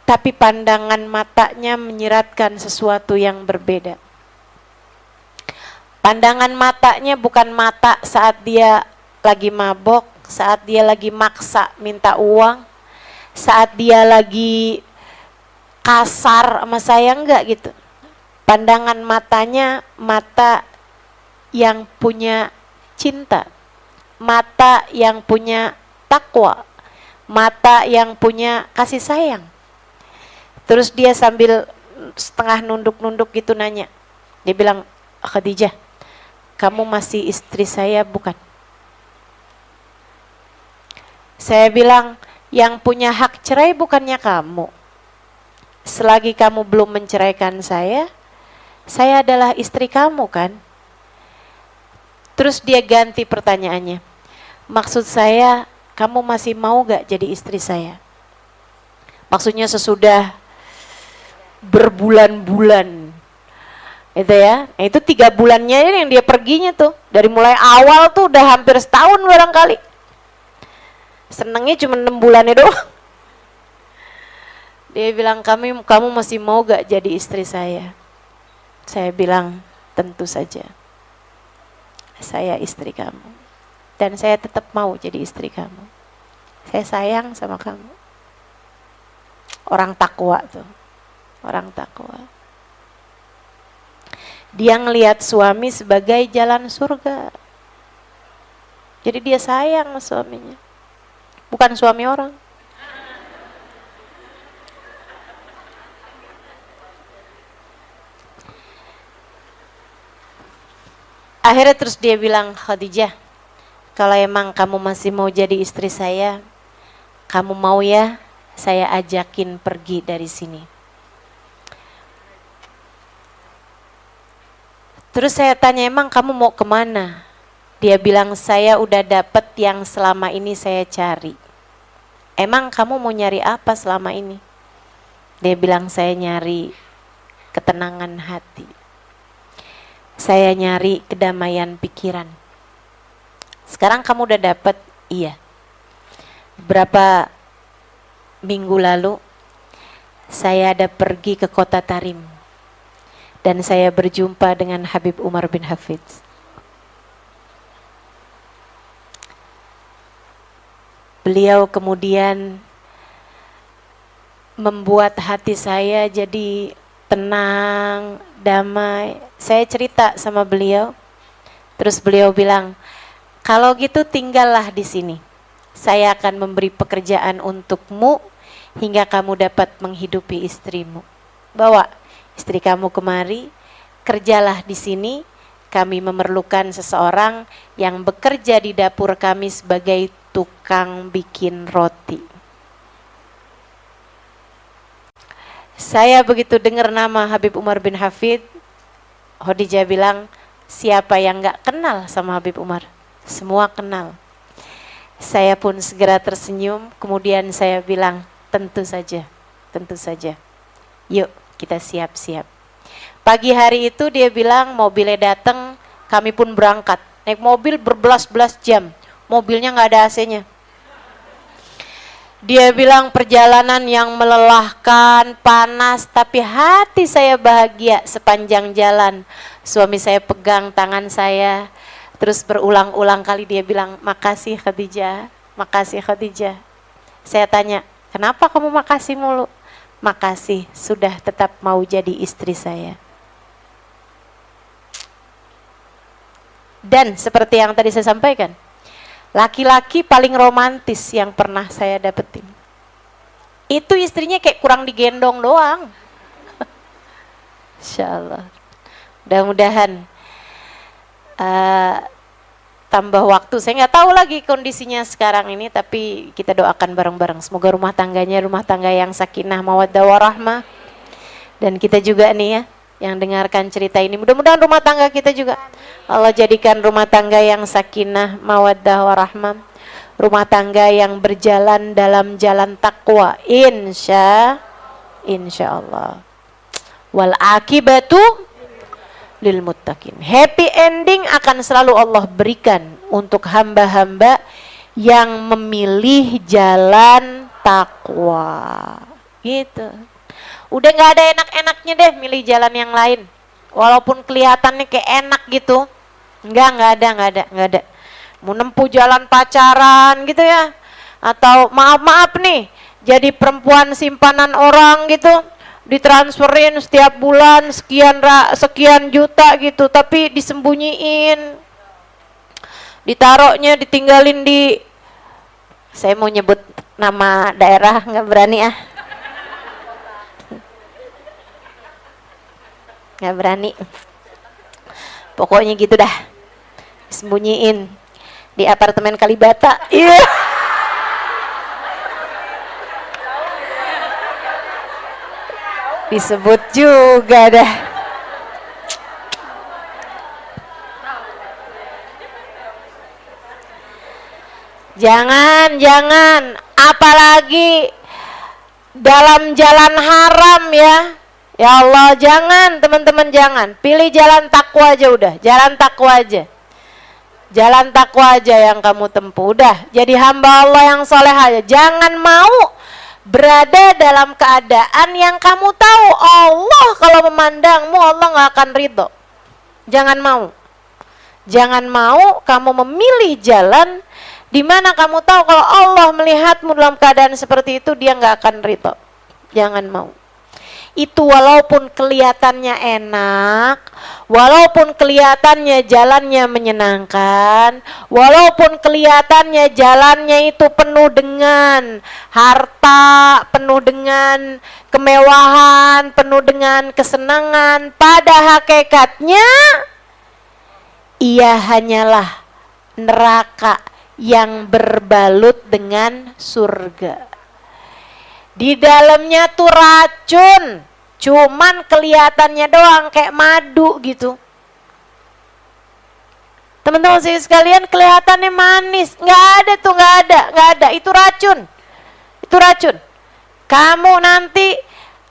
tapi pandangan matanya menyiratkan sesuatu yang berbeda. Pandangan matanya bukan mata saat dia lagi mabok, saat dia lagi maksa minta uang, saat dia lagi kasar sama saya, enggak gitu. Pandangan matanya mata yang punya cinta, mata yang punya takwa, mata yang punya kasih sayang. Terus dia sambil setengah nunduk-nunduk gitu nanya, dia bilang, Khadijah, kamu masih istri saya bukan? Saya bilang, yang punya hak cerai bukannya kamu. Selagi kamu belum menceraikan saya adalah istri kamu kan? Terus dia ganti pertanyaannya, maksud saya, kamu masih mau gak jadi istri saya? Maksudnya sesudah berbulan-bulan itu ya. Nah, itu 3 bulannya ini yang dia perginya tuh. Dari mulai awal tuh udah hampir setahun barangkali. Senengnya cuma 6 bulannya doang. Dia bilang, kamu masih mau gak jadi istri saya? Saya bilang, tentu saja. Saya istri kamu. Dan saya tetap mau jadi istri kamu. Saya sayang sama kamu. Orang takwa tuh. Orang takwa. Dia ngelihat suami sebagai jalan surga. Jadi dia sayang sama suaminya. Bukan suami orang. Akhirnya terus dia bilang, Khadijah, kalau emang kamu masih mau jadi istri saya, kamu mau ya saya ajakin pergi dari sini. Terus saya tanya, emang kamu mau kemana? Dia bilang, saya udah dapet yang selama ini saya cari. Emang kamu mau nyari apa selama ini? Dia bilang, saya nyari ketenangan hati. Saya nyari kedamaian pikiran. Sekarang kamu udah dapet? Iya. Berapa minggu lalu, saya ada pergi ke kota Tarim. Dan saya berjumpa dengan Habib Umar bin Hafidz. Beliau kemudian membuat hati saya jadi tenang, damai. Saya cerita sama beliau, terus beliau bilang, kalau gitu tinggallah di sini. Saya akan memberi pekerjaan untukmu hingga kamu dapat menghidupi istrimu. Bawa istri kamu kemari, kerjalah di sini. Kami memerlukan seseorang yang bekerja di dapur kami sebagai tukang bikin roti. Saya begitu dengar nama Habib Umar bin Hafidz, Khadijah bilang, siapa yang gak kenal sama Habib Umar? Semua kenal. Saya pun segera tersenyum, kemudian saya bilang, tentu saja, tentu saja. Yuk kita siap-siap. Pagi hari itu dia bilang mobilnya datang, kami pun berangkat. Naik mobil berbelas-belas jam, mobilnya gak ada AC-nya. Dia bilang perjalanan yang melelahkan, panas, tapi hati saya bahagia sepanjang jalan. Suami saya pegang tangan saya, terus berulang-ulang kali dia bilang, makasih Khadijah, makasih Khadijah. Saya tanya, kenapa kamu makasih mulu? Makasih sudah tetap mau jadi istri saya. Dan seperti yang tadi saya sampaikan, laki-laki paling romantis yang pernah saya dapetin, itu istrinya kayak kurang digendong doang. Insyaallah. Mudah-mudahan tambah waktu. Saya nggak tahu lagi kondisinya sekarang ini, tapi kita doakan bareng-bareng. Semoga rumah tangganya rumah tangga yang sakinah, mawaddah warahmah. Dan kita juga nih ya, yang dengarkan cerita ini, mudah-mudahan rumah tangga kita juga Allah jadikan rumah tangga yang sakinah, mawaddah warahmah, rumah tangga yang berjalan dalam jalan takwa, insya Allah. Wal akibatu lil muttaqin. Happy ending akan selalu Allah berikan untuk hamba-hamba yang memilih jalan takwa. Gitu. Udah nggak ada enak-enaknya deh, milih jalan yang lain. Walaupun kelihatannya kayak enak gitu. Nggak ada. Mau nempuh jalan pacaran gitu ya. Atau maaf nih, jadi perempuan simpanan orang gitu. Ditransferin setiap bulan sekian juta gitu, tapi disembunyiin. Ditaruhnya, ditinggalin di, saya mau nyebut nama daerah nggak berani ah. Nggak berani. Pokoknya gitu dah. Sembunyiin di apartemen Kalibata. Iya. Yeah. Disebut juga dah. Jangan, apalagi dalam jalan haram ya. Ya Allah, jangan teman-teman, jangan. Pilih jalan takwa aja udah, jalan takwa aja. Jalan takwa aja yang kamu tempuh, udah. Jadi hamba Allah yang soleh aja. Jangan mau berada dalam keadaan yang kamu tahu Allah kalau memandangmu Allah nggak akan ridho. Jangan mau. Jangan mau kamu memilih jalan di mana kamu tahu kalau Allah melihatmu dalam keadaan seperti itu, dia nggak akan ridho. Jangan mau. Itu walaupun kelihatannya enak, walaupun kelihatannya jalannya menyenangkan, walaupun kelihatannya jalannya itu penuh dengan harta, penuh dengan kemewahan, penuh dengan kesenangan, pada hakikatnya ia hanyalah neraka yang berbalut dengan surga. Di dalamnya tuh racun, cuman kelihatannya doang kayak madu gitu. Teman-teman sekalian, kelihatannya manis, nggak ada, itu racun. Itu racun. Kamu nanti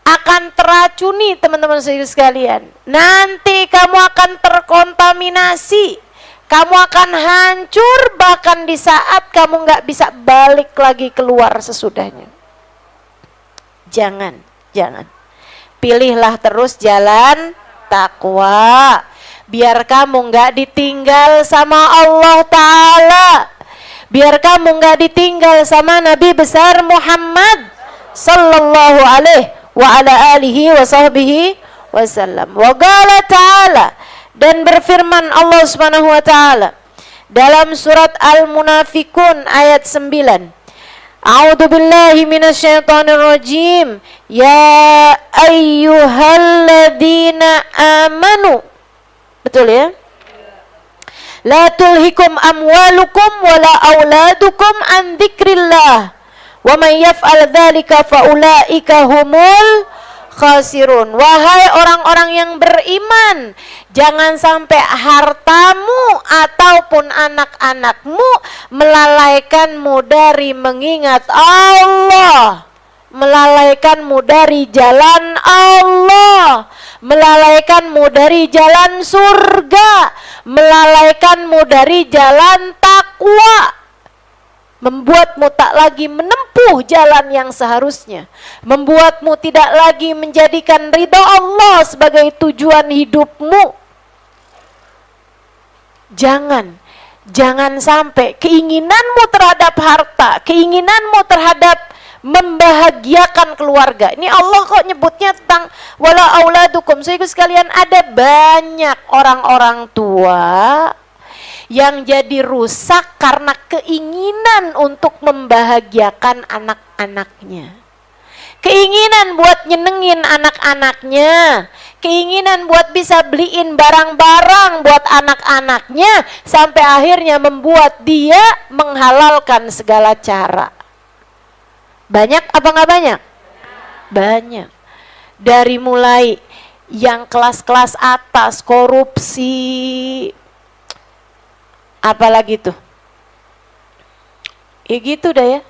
akan teracuni teman-teman sekalian. Nanti kamu akan terkontaminasi. Kamu akan hancur bahkan di saat kamu nggak bisa balik lagi keluar sesudahnya. Jangan. Pilihlah terus jalan takwa. Biar kamu nggak ditinggal sama Allah Ta'ala. Biar kamu nggak ditinggal sama Nabi besar Muhammad sallallahu alaihi wa ala alihi wa sahbihi wasallam. Wa qala ta'ala, dan berfirman Allah Subhanahu wa taala dalam surat Al-Munafikun ayat 9. A'udzu billahi minasyaitonir rajim. Ya ayyuhalladzina amanu. Betul ya? La tulhikum amwalukum wala auladukum an dzikrillah. Wa may yaf'al dzalika faulaika humul khasirun. Wahai orang-orang yang beriman, jangan sampai hartamu ataupun anak-anakmu melalaikanmu dari mengingat Allah, melalaikanmu dari jalan Allah, melalaikanmu dari jalan surga, melalaikanmu dari jalan takwa, membuatmu tak lagi menempuh jalan yang seharusnya, membuatmu tidak lagi menjadikan ridha Allah sebagai tujuan hidupmu. Jangan sampai keinginanmu terhadap harta, keinginanmu terhadap membahagiakan keluarga. Ini Allah kok nyebutnya tentang wala auladukum. Saudara sekalian, ada banyak orang-orang tua yang jadi rusak karena keinginan untuk membahagiakan anak-anaknya. Keinginan buat nyenengin anak-anaknya, keinginan buat bisa beliin barang-barang buat anak-anaknya, sampai akhirnya membuat dia menghalalkan segala cara. Banyak apa nggak banyak? Banyak. Dari mulai yang kelas-kelas atas, korupsi, apalagi tuh, ya gitu dah ya,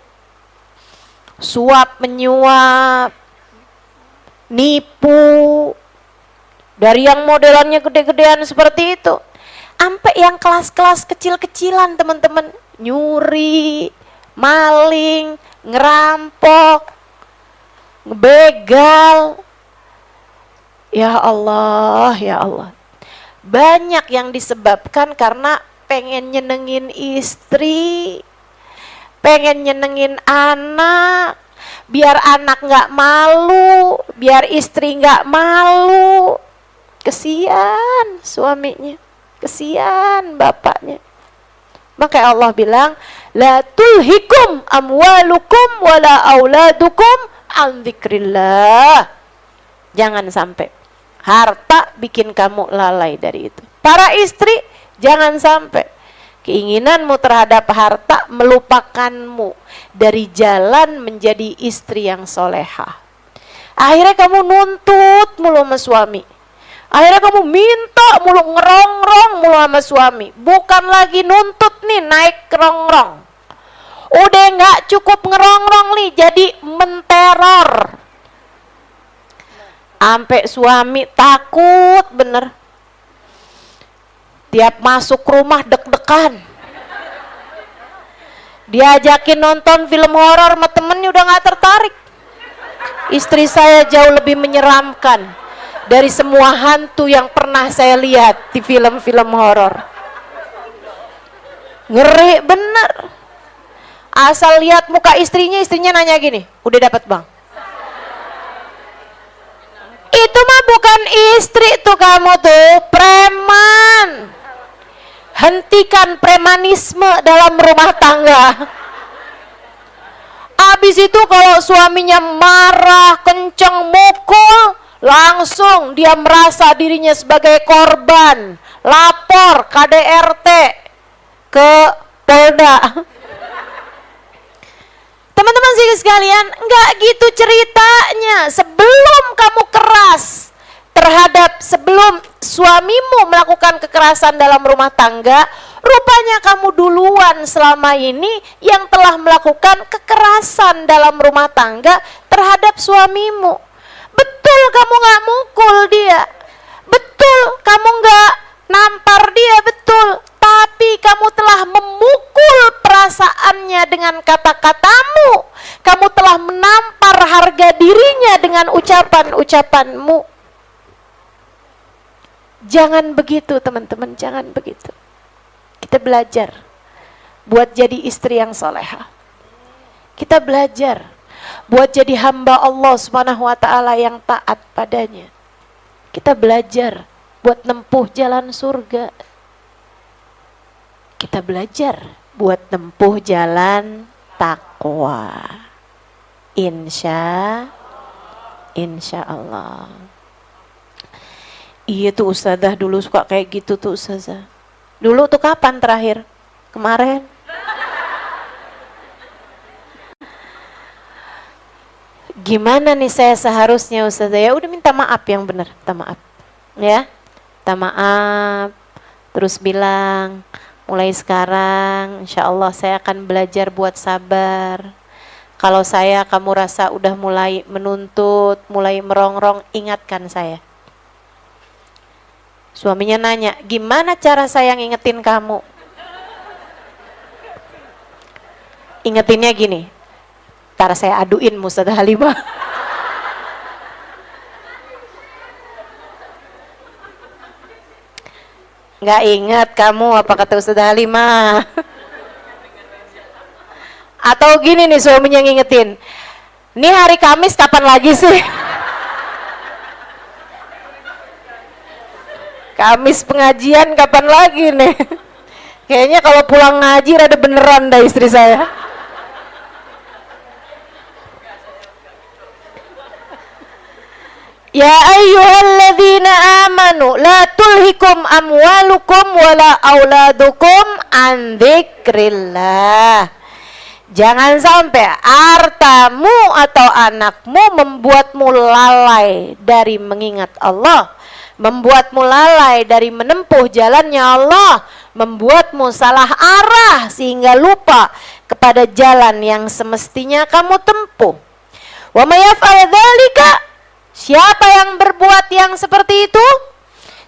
suap menyuap, nipu, dari yang modelannya gede-gedean seperti itu sampai yang kelas-kelas kecil-kecilan teman-teman, nyuri, maling, ngerampok, begal. Ya Allah, ya Allah. Banyak yang disebabkan karena pengen nyenengin istri, pengen nyenengin anak, biar anak nggak malu, biar istri nggak malu. Kesian suaminya, kesian bapaknya. Maka Allah bilang, la tulhikum amwalukum wala auladukum an dzikrillah. Jangan sampai harta bikin kamu lalai dari itu. Para istri, jangan sampai keinginanmu terhadap harta melupakanmu dari jalan menjadi istri yang solehah. Akhirnya kamu nuntut mulu sama suami. Akhirnya kamu minta mulu, ngerongrong mulu sama suami. Bukan lagi nuntut nih, naik rongrong. Udah nggak cukup ngerongrong nih, jadi menteror. Sampai suami takut bener. Tiap masuk rumah deg-degan. Diajakin nonton film horor sama temennya udah gak tertarik. Istri saya jauh lebih menyeramkan dari semua hantu yang pernah saya lihat di film-film horor. Ngeri bener. Asal lihat muka istrinya nanya gini, udah dapat bang? Itu mah bukan istri tuh, kamu tuh preman. Hentikan premanisme dalam rumah tangga. Abis itu kalau suaminya marah, kenceng, mukul, langsung dia merasa dirinya sebagai korban, lapor KDRT ke Polda. Teman-teman sekalian, enggak gitu ceritanya. Sebelum kamu keras terhadap, sebelum suamimu melakukan kekerasan dalam rumah tangga, rupanya kamu duluan selama ini yang telah melakukan kekerasan dalam rumah tangga terhadap suamimu. Betul kamu gak mukul dia, betul kamu gak nampar dia, betul, tapi kamu telah memukul perasaannya dengan kata-katamu. Kamu telah menampar harga dirinya dengan ucapan-ucapanmu. Jangan begitu teman-teman, jangan begitu. Kita belajar buat jadi istri yang solehah. Kita belajar buat jadi hamba Allah Subhanahu wa ta'ala yang taat padanya. Kita belajar buat nempuh jalan surga. Kita belajar buat nempuh jalan takwa. Insya Allah. Iya tuh ustazah dulu suka kayak gitu tuh ustazah. Dulu tuh kapan terakhir? Kemarin. Gimana nih saya seharusnya ustazah? Ya udah minta maaf yang benar, minta maaf. Ya, minta maaf. Terus bilang, mulai sekarang insya Allah saya akan belajar buat sabar. Kalau kamu rasa udah mulai menuntut, mulai merongrong, ingatkan saya. Suaminya nanya, gimana cara saya ngingetin kamu? Ingetinnya gini, ntar saya aduin Ustazah Halimah. Nggak ingat kamu apa kata Ustazah Halimah? Atau gini nih suaminya ngingetin, nih hari Kamis kapan lagi sih? Kamis pengajian kapan lagi nih? Kayaknya kalau pulang ngaji rada beneran dah istri saya. Ya ayyuhalladzina amanu la tulhikum amwalukum wala auladukum an dzikrillah. Jangan sampai hartamu atau anakmu membuatmu lalai dari mengingat Allah, membuatmu lalai dari menempuh jalannya Allah, membuatmu salah arah sehingga lupa kepada jalan yang semestinya kamu tempuh. Wa may yaf'al dzalika, siapa yang berbuat yang seperti itu?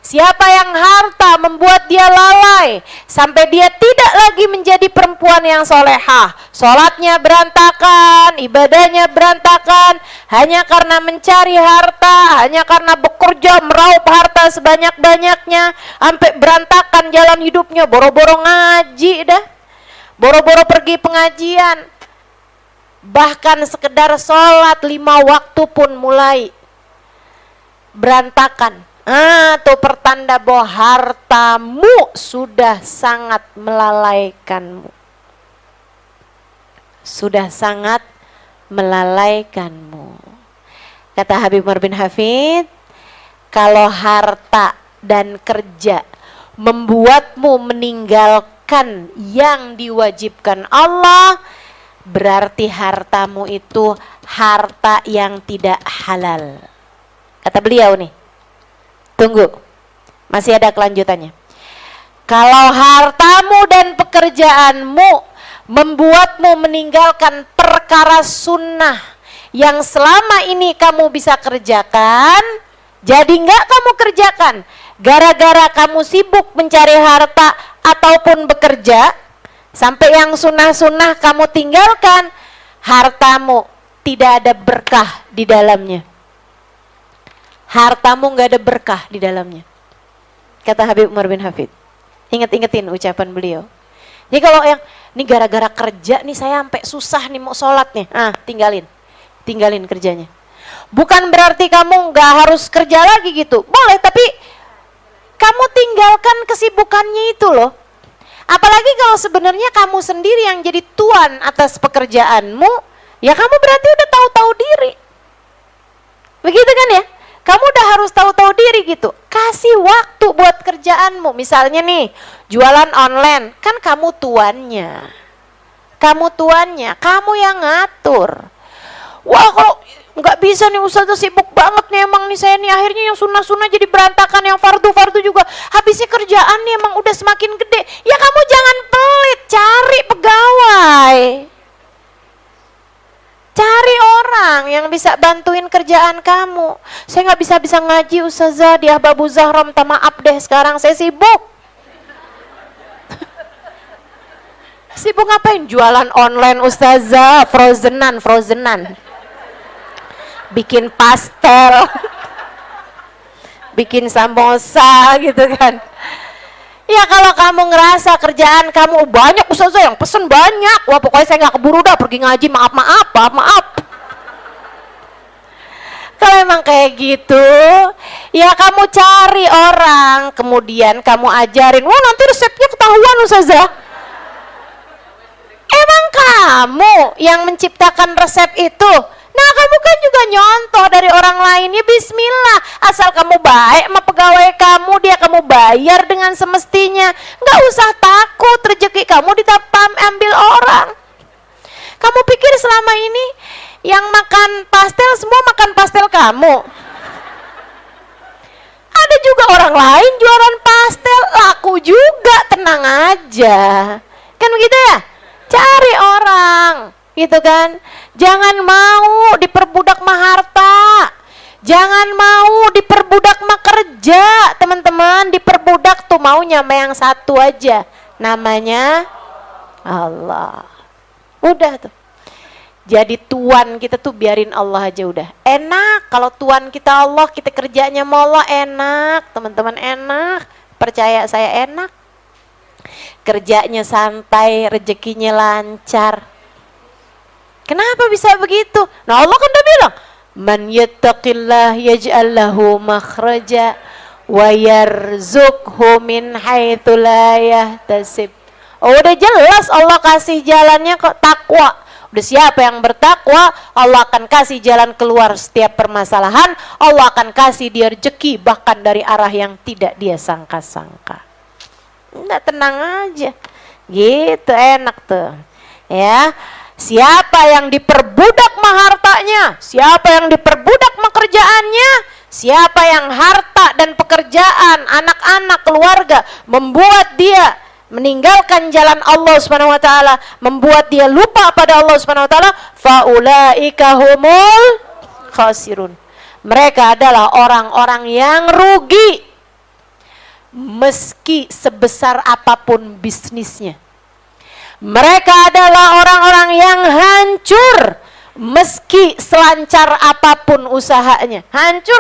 Siapa yang harta membuat dia lalai sampai dia tidak lagi menjadi perempuan yang solehah, sholatnya berantakan, ibadahnya berantakan, hanya karena mencari harta, hanya karena bekerja meraup harta sebanyak-banyaknya, sampai berantakan jalan hidupnya, boro-boro ngaji dah, boro-boro pergi pengajian, bahkan sekedar sholat 5 waktu pun mulai berantakan. Tuh pertanda bahwa hartamu sudah sangat melalaikanmu. Sudah sangat melalaikanmu. Kata Habib Umar bin Hafid, kalau harta dan kerja membuatmu meninggalkan yang diwajibkan Allah, berarti hartamu itu harta yang tidak halal. Kata beliau nih, tunggu, masih ada kelanjutannya. Kalau hartamu dan pekerjaanmu membuatmu meninggalkan perkara sunnah yang selama ini kamu bisa kerjakan, jadi nggak kamu kerjakan gara-gara kamu sibuk mencari harta ataupun bekerja, sampai yang sunnah-sunnah kamu tinggalkan, hartamu tidak ada berkah di dalamnya. Hartamu nggak ada berkah di dalamnya. Kata Habib Umar bin Hafid. Ingat-ingetin ucapan beliau. Jadi kalau yang ini gara-gara kerja nih saya sampai susah nih mau sholat nih, tinggalin kerjanya. Bukan berarti kamu nggak harus kerja lagi gitu, boleh, tapi kamu tinggalkan kesibukannya itu loh. Apalagi kalau sebenarnya kamu sendiri yang jadi tuan atas pekerjaanmu, ya kamu berarti udah tahu-tahu diri. Begitu kan ya? Kamu udah harus tahu-tahu diri gitu. Kasih waktu buat kerjaanmu. Misalnya nih, jualan online, kan kamu tuannya. Kamu tuannya, kamu yang ngatur. Wah, kalau nggak bisa nih Ustazah, sibuk banget nih emang nih saya nih, akhirnya yang sunnah-sunnah jadi berantakan, yang fardu-fardu juga. Habisnya kerjaan nih emang udah semakin gede. Ya kamu jangan pelit, cari pegawai. Cari orang yang bisa bantuin kerjaan kamu. Saya nggak bisa ngaji Ustazah di Ahbabu Zahra, minta maaf deh sekarang saya sibuk. Sibuk ngapain? Jualan online Ustazah, frozenan. Bikin pastel. Bikin samosa gitu kan. Ya kalau kamu ngerasa kerjaan kamu banyak Ustazah, yang pesen banyak, wah pokoknya saya nggak keburu dah pergi ngaji, maaf. Kalau emang kayak gitu, ya kamu cari orang, kemudian kamu ajarin, wah nanti resepnya ketahuan Ustazah. Emang kamu yang menciptakan resep itu? Nah kamu kan juga nyontoh dari orang lain, ya bismillah, asal kamu baik sama pegawai kamu, dia kamu bayar dengan semestinya, nggak usah takut rezeki kamu ditapam ambil orang. Kamu pikir selama ini yang makan pastel semua makan pastel kamu? Ada juga orang lain jualan pastel, laku juga, tenang aja. Kan begitu ya? Cari orang, gitu kan? Jangan mau diperbudak mah harta. Jangan mau diperbudak mah kerja, teman-teman. Diperbudak tuh maunya sama yang satu aja, namanya Allah. Udah tuh. Jadi tuan kita tuh biarin Allah aja udah. Enak kalau tuan kita Allah, kita kerjanya sama Allah, enak, teman-teman, enak. Percaya saya enak. Kerjanya santai, rezekinya lancar. Kenapa bisa begitu? Nah Allah kan udah bilang, man yattaqillah yaj'al lahu makhraja wa yarzuqhu min haitsu la yahtasib. Oh, udah jelas Allah kasih jalannya kok, takwa. Udah siapa yang bertakwa, Allah akan kasih jalan keluar setiap permasalahan, Allah akan kasih dia rezeki bahkan dari arah yang tidak dia sangka-sangka. Udah tenang aja. Gitu enak tuh. Ya. Siapa yang diperbudak mah hartanya, siapa yang diperbudak mah kerjaannya, siapa yang harta dan pekerjaan, anak-anak, keluarga membuat dia meninggalkan jalan Allah Subhanahu wa taala, membuat dia lupa pada Allah Subhanahu wa taala, faulaika humul khasirun. Mereka adalah orang-orang yang rugi. meski sebesar apapun bisnisnya. Mereka adalah orang-orang yang hancur meski selancar apapun usahanya. Hancur.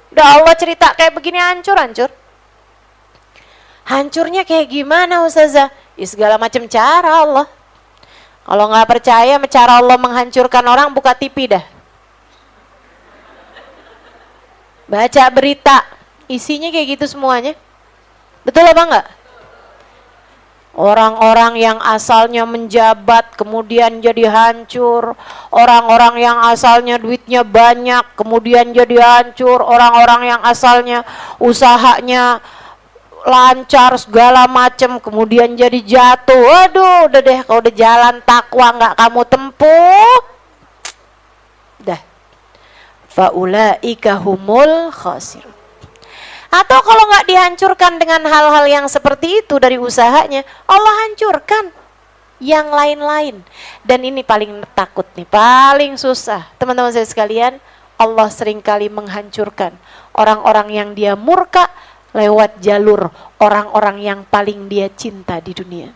Udah Allah cerita kayak begini, hancur. Hancurnya kayak gimana Ustazah? Ya segala macam cara Allah. Kalau nggak percaya cara Allah menghancurkan orang, buka TV dah. Baca berita, isinya kayak gitu semuanya. Betul apa enggak? Orang-orang yang asalnya menjabat kemudian jadi hancur. Orang-orang yang asalnya duitnya banyak kemudian jadi hancur. Orang-orang yang asalnya usahanya lancar segala macam kemudian jadi jatuh. Waduh, udah deh, kalau udah jalan takwa nggak kamu tempuh, dah. Faulaika humul khasirun. Atau kalau nggak dihancurkan dengan hal-hal yang seperti itu dari usahanya, Allah hancurkan yang lain-lain. Dan ini paling takut nih, paling susah. Teman-teman saya sekalian, Allah seringkali menghancurkan orang-orang yang dia murka lewat jalur orang-orang yang paling dia cinta di dunia.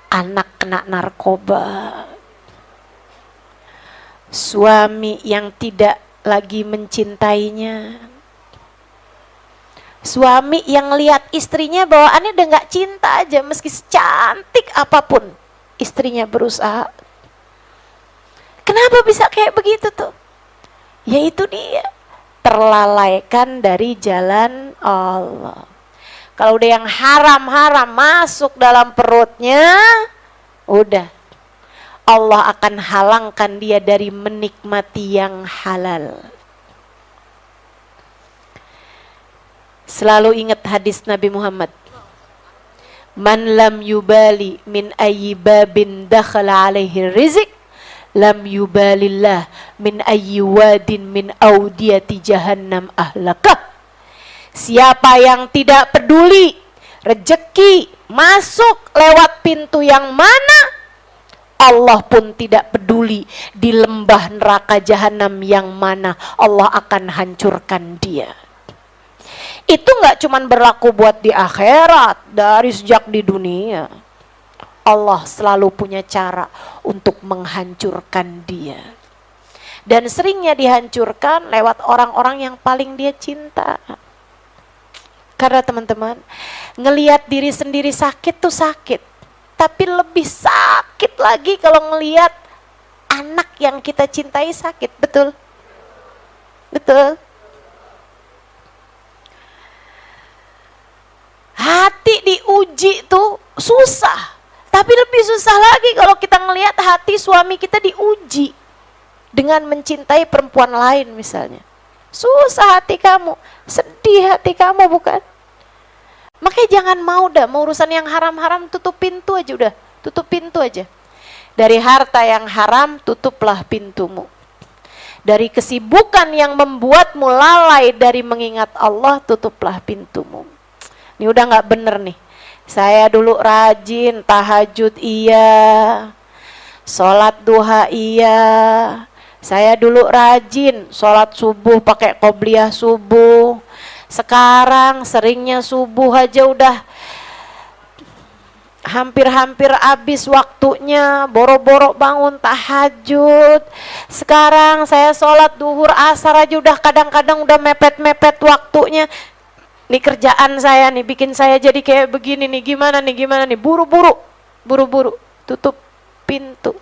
Anak kena narkoba, suami yang tidak lagi mencintainya, suami yang lihat istrinya bawaannya udah gak cinta aja, meski secantik apapun istrinya berusaha. Kenapa bisa kayak begitu tuh? Yaitu dia terlalaikan dari jalan Allah. Kalau udah yang haram-haram masuk dalam perutnya, udah Allah akan halangkan dia dari menikmati yang halal. Selalu ingat hadis Nabi Muhammad. Man lam yubali min ayyi babin dakhala alaihi rizq, lam yubalillah min ayyi wadin min audiyati jahannam ahlakah. Siapa yang tidak peduli rezeki masuk lewat pintu yang mana, Allah pun tidak peduli di lembah neraka jahanam yang mana Allah akan hancurkan dia. Itu nggak cuman berlaku buat di akhirat, dari sejak di dunia. Allah selalu punya cara untuk menghancurkan dia. Dan seringnya dihancurkan lewat orang-orang yang paling dia cinta. Karena teman-teman, ngelihat diri sendiri sakit tuh sakit. Tapi lebih sakit lagi kalau ngelihat anak yang kita cintai sakit. Betul? Betul? Hati diuji tuh susah. Tapi lebih susah lagi kalau kita ngelihat hati suami kita diuji dengan mencintai perempuan lain misalnya. Susah hati kamu, sedih hati kamu, bukan? Makanya jangan mau urusan yang haram-haram, tutup pintu aja udah, tutup pintu aja. Dari harta yang haram, tutuplah pintumu. Dari kesibukan yang membuatmu lalai dari mengingat Allah, tutuplah pintumu. Ini udah nggak bener nih. Saya dulu rajin tahajud iya, sholat duha iya. Saya dulu rajin sholat subuh pakai qobliyah subuh. Sekarang seringnya subuh aja udah hampir-hampir habis waktunya, boro-boro bangun tahajud. Sekarang saya sholat duhur asar aja udah kadang-kadang udah mepet-mepet waktunya. Nih kerjaan saya nih bikin saya jadi kayak begini nih, gimana nih, buru-buru, tutup pintu.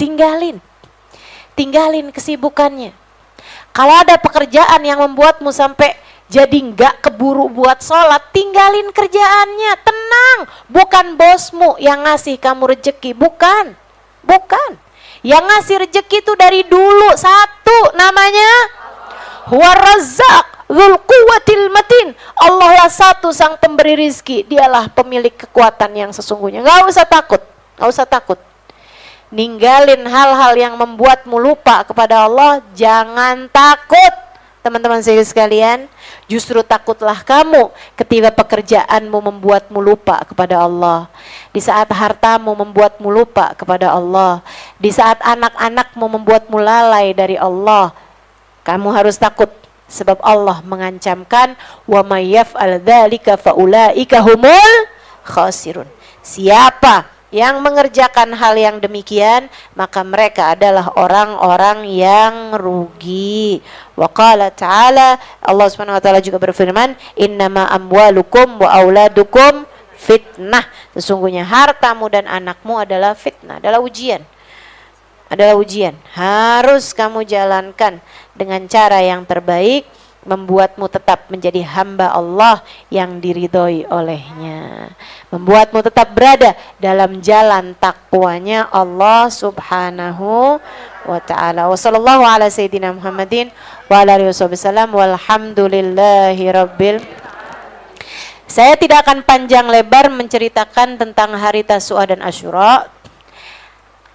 Tinggalin kesibukannya. Kalau ada pekerjaan yang membuatmu sampai jadi nggak keburu buat sholat, tinggalin kerjaannya, tenang. Bukan bosmu yang ngasih kamu rezeki, bukan. Yang ngasih rezeki itu dari dulu satu, namanya Huwa Razzaq Dzul Quwwatil Matin. Allah lah satu sang pemberi rizki, dialah pemilik kekuatan yang sesungguhnya. Nggak usah takut. Ninggalin hal-hal yang membuatmu lupa kepada Allah, jangan takut. Teman-teman saya sekalian, justru takutlah kamu ketika pekerjaanmu membuatmu lupa kepada Allah. Di saat hartamu membuatmu lupa kepada Allah. Di saat anak-anakmu membuatmu lalai dari Allah. Kamu harus takut. Sebab Allah mengancamkan, wa may yaf'al dzalika faulaika humul khasirun. Siapa yang mengerjakan hal yang demikian, maka mereka adalah orang-orang yang rugi. Wa qala ta'ala, Allah Subhanahu wa taala juga berfirman, innama amwalukum wa auladukum fitnah. Sesungguhnya hartamu dan anakmu adalah fitnah, adalah ujian. Adalah ujian. Harus kamu jalankan dengan cara yang terbaik, membuatmu tetap menjadi hamba Allah yang diridhoi olehnya, membuatmu tetap berada dalam jalan takwanya Allah Subhanahu wa ta'ala. Wa sallallahu ala sayyidina Muhammadin wa ala alihi wasallam walhamdulillahi rabbil. Saya tidak akan panjang lebar menceritakan tentang hari Tasu'a dan Asyura.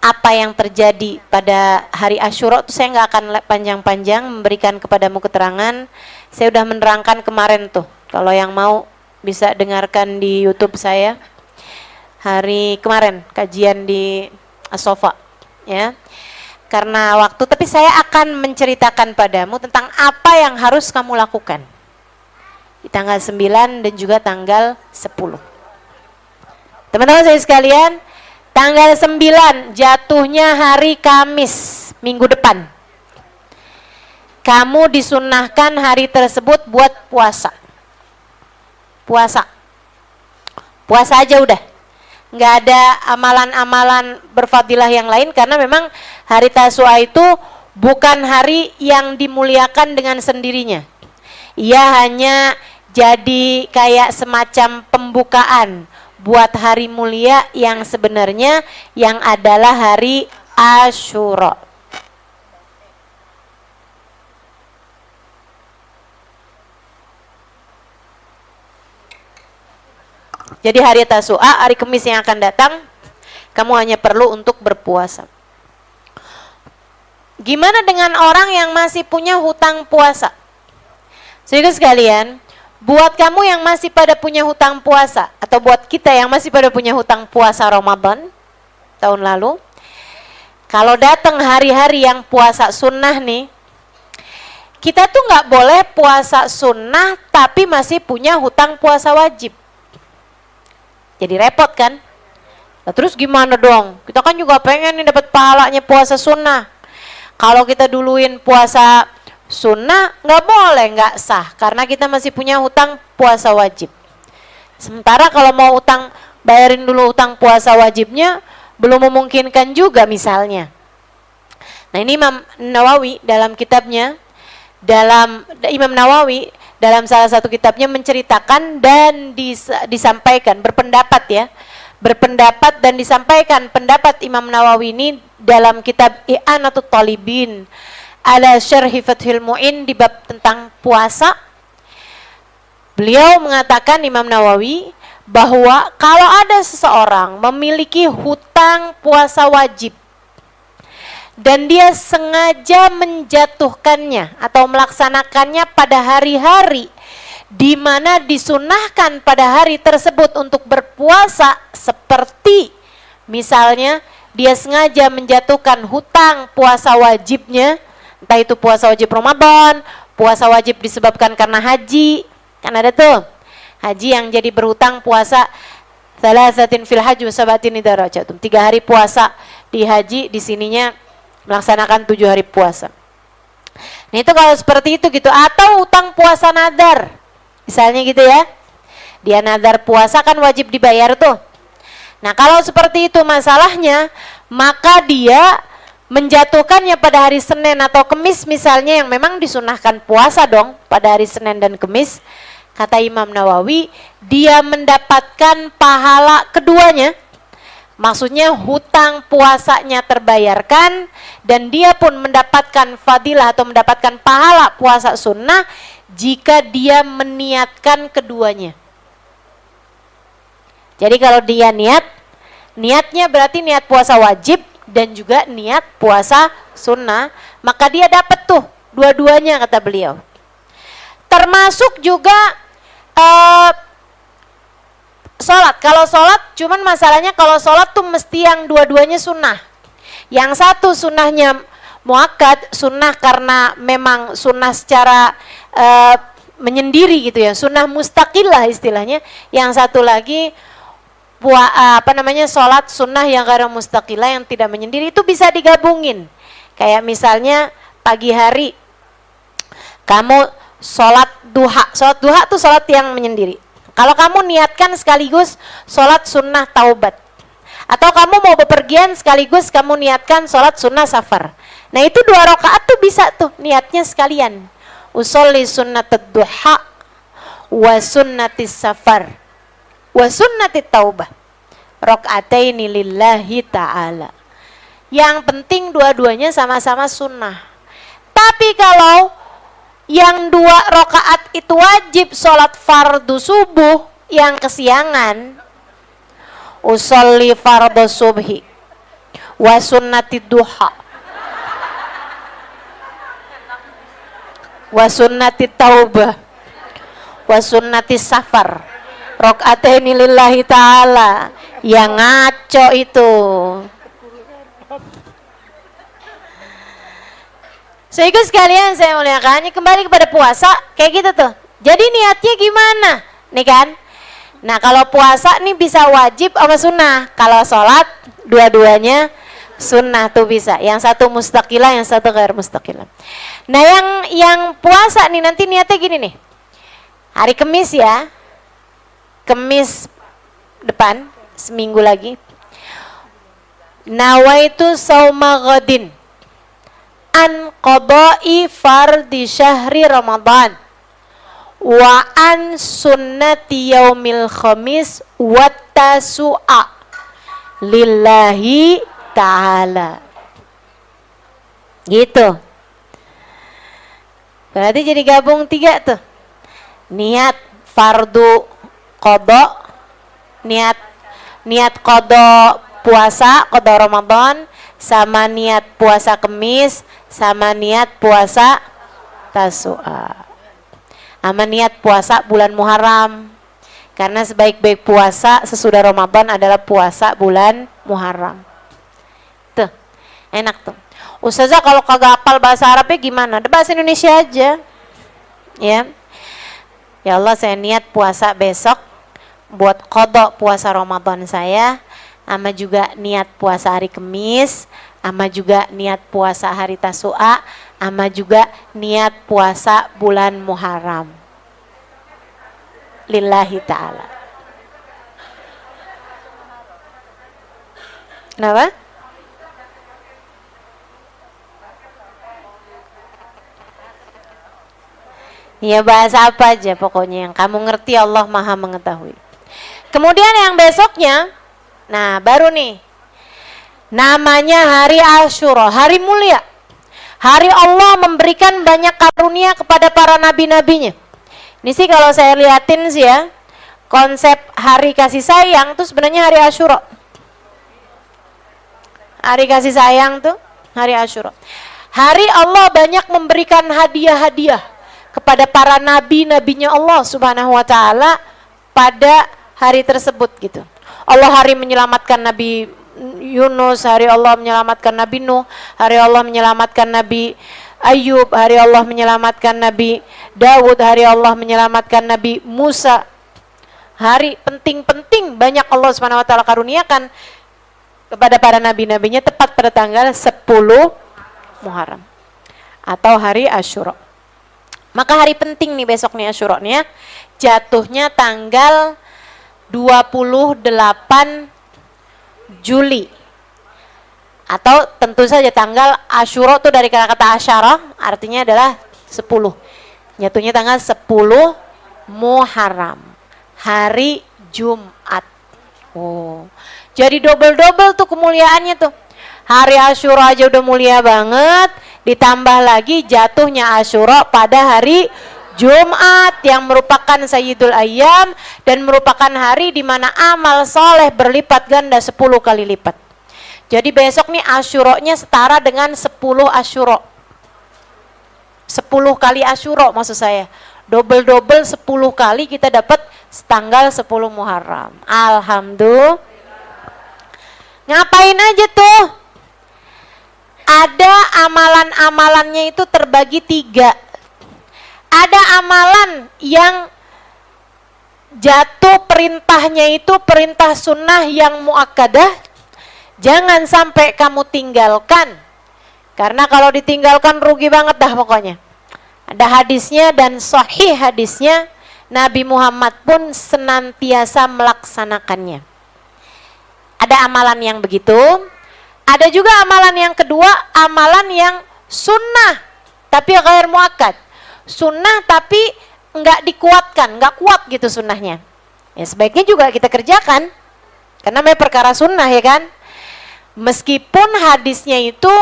Apa yang terjadi pada hari Asyura itu saya nggak akan panjang-panjang memberikan kepadamu keterangan. Saya sudah menerangkan kemarin tuh. Kalau yang mau bisa dengarkan di YouTube saya hari kemarin kajian di As-Sofa, ya. Karena waktu, tapi saya akan menceritakan padamu tentang apa yang harus kamu lakukan di tanggal 9 dan juga tanggal 10. Teman-teman saya sekalian, tanggal 9 jatuhnya hari Kamis minggu depan. Kamu disunahkan hari tersebut buat puasa. Puasa aja udah. Nggak ada amalan-amalan berfadilah yang lain, karena memang hari Tasu'a itu bukan hari yang dimuliakan dengan sendirinya. Ia hanya jadi kayak semacam pembukaan buat hari mulia yang sebenarnya yang adalah hari Asyura. Jadi hari Tasu'a, hari Kamis yang akan datang, kamu hanya perlu untuk berpuasa. Gimana dengan orang yang masih punya hutang puasa? Saudara sekalian, buat kamu yang masih pada punya hutang puasa, atau buat kita yang masih pada punya hutang puasa Ramadan tahun lalu, kalau datang hari-hari yang puasa sunnah nih, kita tuh nggak boleh puasa sunnah tapi masih punya hutang puasa wajib. Jadi repot kan? Nah, terus gimana dong? Kita kan juga pengen nih dapat pahalanya puasa sunnah. Kalau kita duluin puasa sunnah, nggak boleh, nggak sah, karena kita masih punya hutang puasa wajib. Sementara kalau mau bayarin dulu hutang puasa wajibnya, belum memungkinkan juga misalnya. Nah, ini Imam Nawawi dalam kitabnya, Imam Nawawi dalam salah satu kitabnya menceritakan dan disampaikan, berpendapat dan disampaikan pendapat Imam Nawawi ini dalam kitab I'anatut Talibin ala Syarhi Fathul Mu'in di bab tentang puasa. Beliau mengatakan, Imam Nawawi, bahwa kalau ada seseorang memiliki hutang puasa wajib dan dia sengaja menjatuhkannya atau melaksanakannya pada hari-hari di mana disunahkan pada hari tersebut untuk berpuasa, seperti misalnya dia sengaja menjatuhkan hutang puasa wajibnya, entah itu puasa wajib Ramadan, puasa wajib disebabkan karena haji, kan ada tuh haji yang jadi berhutang puasa thalathatin fil haji wa sabatin idza rajatum, 3 hari puasa di haji, di sininya melaksanakan 7 hari puasa. Nah, itu kalau seperti itu gitu. Atau hutang puasa nadar misalnya gitu ya, dia nadar puasa kan wajib dibayar tuh. Nah, kalau seperti itu masalahnya, maka dia menjatuhkannya pada hari Senin atau Kemis misalnya, yang memang disunahkan puasa dong pada hari Senin dan Kemis. Kata Imam Nawawi, dia mendapatkan pahala keduanya. Maksudnya hutang puasanya terbayarkan dan dia pun mendapatkan fadilah atau mendapatkan pahala puasa sunnah jika dia meniatkan keduanya. Jadi kalau dia niatnya berarti niat puasa wajib dan juga niat puasa sunnah, maka dia dapat tuh dua-duanya, kata beliau. Termasuk juga sholat. Kalau sholat, cuman masalahnya kalau sholat tuh mesti yang dua-duanya sunnah. Yang satu sunnahnya muakkad, sunnah karena memang sunnah secara menyendiri gitu ya, sunnah mustaqillah istilahnya. Yang satu lagi sholat sunnah yang gara mustaqillah yang tidak menyendiri, itu bisa digabungin. Kayak misalnya pagi hari kamu sholat duha tuh sholat yang menyendiri. Kalau kamu niatkan sekaligus sholat sunnah taubat, atau kamu mau bepergian sekaligus kamu niatkan sholat sunnah safar. Nah itu 2 rakaat tuh bisa tuh niatnya sekalian. Usolli sunnatud duha wa sunnatis safar wa sunnatit taubah rakaataini lillahi ta'ala. Yang penting dua-duanya sama-sama sunnah. Tapi kalau yang 2 rakaat itu wajib sholat fardu subuh yang kesiangan, usolli fardu subhi wa sunnatid duha wa sunnatit taubah wa sunnatis safar rakaataini lillahi ta'ala, yang ngaco itu. Sehingga sekalian saya muliakannya, kembali kepada puasa kayak gitu tuh. Jadi niatnya gimana nih kan? Nah kalau puasa nih bisa wajib sama sunnah. Kalau sholat dua-duanya sunnah tuh bisa. Yang satu mustaqilah, yang satu ghair mustaqilah. Nah yang puasa nih nanti niatnya gini nih. Hari Kamis ya, Kamis depan, seminggu lagi. Nawaitu sauma ghadin an qada'i fardi syahri Ramadan wa an sunnati yaumil khamis wa tasu'a lillahi ta'ala. Gitu. Berarti jadi gabung 3 tuh. Niat fardu qada, niat qada puasa, qada Ramadan, sama niat puasa Kemis, sama niat puasa Tasu'a, sama niat puasa bulan Muharram. Karena sebaik-baik puasa sesudah Ramadan adalah puasa bulan Muharram. Tuh, enak tuh. Ustazah kalau kagak hafal bahasa Arabnya gimana? Ada bahasa Indonesia aja. Ya. Ya Allah, saya niat puasa besok buat qada puasa Ramadan saya, sama juga niat puasa hari Kamis, sama juga niat puasa hari Tasu'a, sama juga niat puasa bulan Muharram. Lillahi ta'ala. Kenapa? Ya bahasa apa aja pokoknya yang kamu ngerti, Allah Maha mengetahui. Kemudian yang besoknya, nah baru nih, namanya hari Asyura, hari mulia. Hari Allah memberikan banyak karunia kepada para nabi-nabinya. Ini sih kalau saya liatin sih ya, konsep hari kasih sayang tuh sebenarnya hari Asyura. Hari kasih sayang tuh hari Asyura. Hari Allah banyak memberikan hadiah-hadiah kepada para nabi-nabinya Allah Subhanahu wa taala pada hari tersebut gitu. Allah hari menyelamatkan Nabi Yunus, hari Allah menyelamatkan Nabi Nuh, hari Allah menyelamatkan Nabi Ayub, hari Allah menyelamatkan Nabi Daud, hari Allah menyelamatkan Nabi Musa. Hari penting-penting banyak Allah Subhanahu wa taala karuniakan kepada para nabi-nabinya tepat pada tanggal 10 Muharram atau hari Asyura. Maka hari penting nih besok nih Asyura nih ya. Jatuhnya tanggal 28 Juli. Atau tentu saja tanggal Asyura itu dari kata asyara artinya adalah 10. Jatuhnya tanggal 10 Muharram, hari Jumat. Oh. Jadi double-double tuh kemuliaannya tuh. Hari Asyura aja udah mulia banget, ditambah lagi jatuhnya Asyura pada hari Jumat yang merupakan Sayyidul Ayyam dan merupakan hari di mana amal soleh berlipat ganda 10 kali lipat. Jadi besok nih Asyuranya setara dengan 10 Asyura. 10 kali Asyura maksud saya. Double-double 10 kali kita dapat tanggal 10 Muharram. Alhamdulillah. Ngapain aja tuh? ada amalan-amalannya itu terbagi 3. Ada amalan yang jatuh perintahnya itu perintah sunnah yang muakkadah, jangan sampai kamu tinggalkan, karena kalau ditinggalkan rugi banget dah pokoknya. Ada hadisnya dan sahih hadisnya, Nabi Muhammad pun senantiasa melaksanakannya. Ada amalan yang begitu. Ada juga amalan yang kedua, amalan yang sunnah tapi ghair muakkad. Sunnah tapi enggak dikuatkan, enggak kuat gitu sunnahnya. Ya sebaiknya juga kita kerjakan, karena memang perkara sunnah ya kan. Meskipun hadisnya itu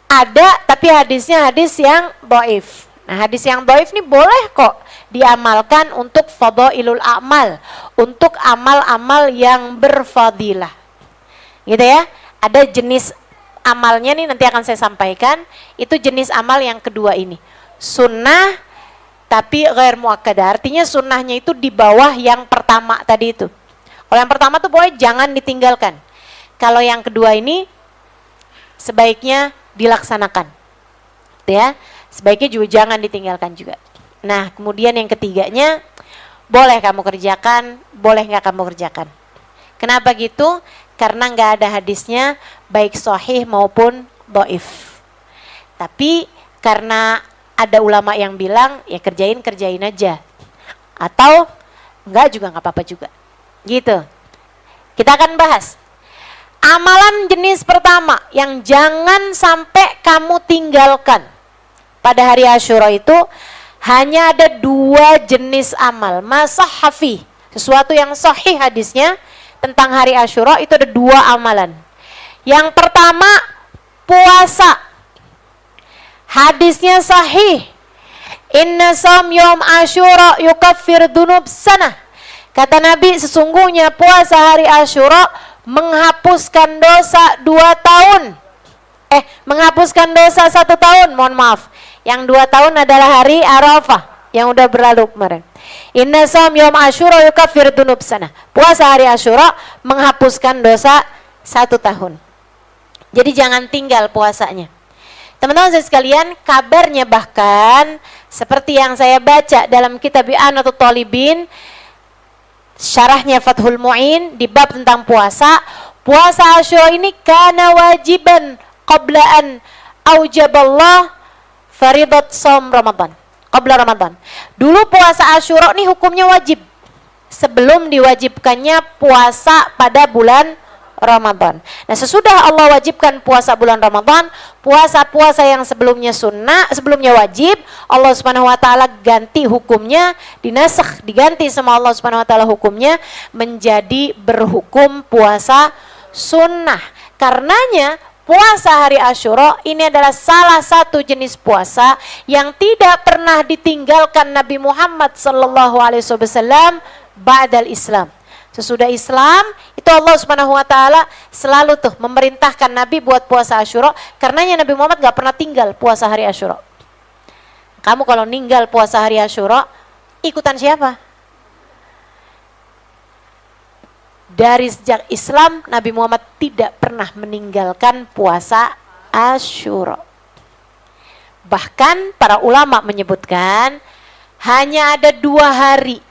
ada, tapi hadisnya hadis yang dhaif. Nah hadis yang dhaif ini boleh kok diamalkan untuk fadhailul a'mal, untuk amal-amal yang berfadilah. Gitu ya. Ada jenis amalnya nih nanti akan saya sampaikan. Itu jenis amal yang kedua ini. Sunnah tapi ghair muakkadah. Artinya sunnahnya itu di bawah yang pertama tadi itu. Kalau yang pertama tuh boleh jangan ditinggalkan. Kalau yang kedua ini sebaiknya dilaksanakan. Ya, sebaiknya juga jangan ditinggalkan juga. Nah, kemudian yang ketiganya, boleh kamu kerjakan, boleh nggak kamu kerjakan. Kenapa gitu? Karena nggak ada hadisnya baik sahih maupun dhaif. Tapi karena ada ulama yang bilang ya kerjain aja, atau enggak juga nggak apa-apa juga. Gitu. Kita akan bahas amalan jenis pertama yang jangan sampai kamu tinggalkan pada hari Asyura itu. Hanya ada 2 jenis amal, masahhafi, sesuatu yang sahih hadisnya tentang hari Asyura itu ada 2 amalan. Yang pertama puasa. Hadisnya sahih. Inna shaum yaum Asyura yukaffir dzunub sanah. Kata Nabi, sesungguhnya puasa hari Asyura menghapuskan dosa 2 tahun. Menghapuskan dosa 1 tahun, mohon maaf. Yang 2 tahun adalah hari Arafah yang udah berlalu kemarin. Inna shaum yaum Asyura yukaffir dzunub sanah. Puasa hari Asyura menghapuskan dosa 1 tahun. Jadi jangan tinggal puasanya. Teman-teman sekalian, kabarnya bahkan seperti yang saya baca dalam kitab I'anatul Talibin, syarahnya Fathul Mu'in di bab tentang puasa, puasa Asyura ini kana wajiban qabla an aujaballah faridat shaum Ramadan. Qabla Ramadan. Dulu puasa Asyura ini hukumnya wajib sebelum diwajibkannya puasa pada bulan Ramadan. Nah, sesudah Allah wajibkan puasa bulan Ramadan, puasa-puasa yang sebelumnya sunnah, sebelumnya wajib, Allah Subhanahu wa taala ganti hukumnya, dinasakh, diganti sama Allah Subhanahu wa taala hukumnya menjadi berhukum puasa sunnah. Karenanya puasa hari Asyura ini adalah salah satu jenis puasa yang tidak pernah ditinggalkan Nabi Muhammad sallallahu alaihi wasallam ba'dal Islam. Sesudah Islam, itu Allah Subhanahu wa taala selalu tuh memerintahkan Nabi buat puasa Asyura, karenanya Nabi Muhammad gak pernah tinggal puasa hari Asyura. Kamu kalau ninggal puasa hari Asyura, ikutan siapa? Dari sejak Islam, Nabi Muhammad tidak pernah meninggalkan puasa Asyura. Bahkan para ulama menyebutkan hanya ada 2 hari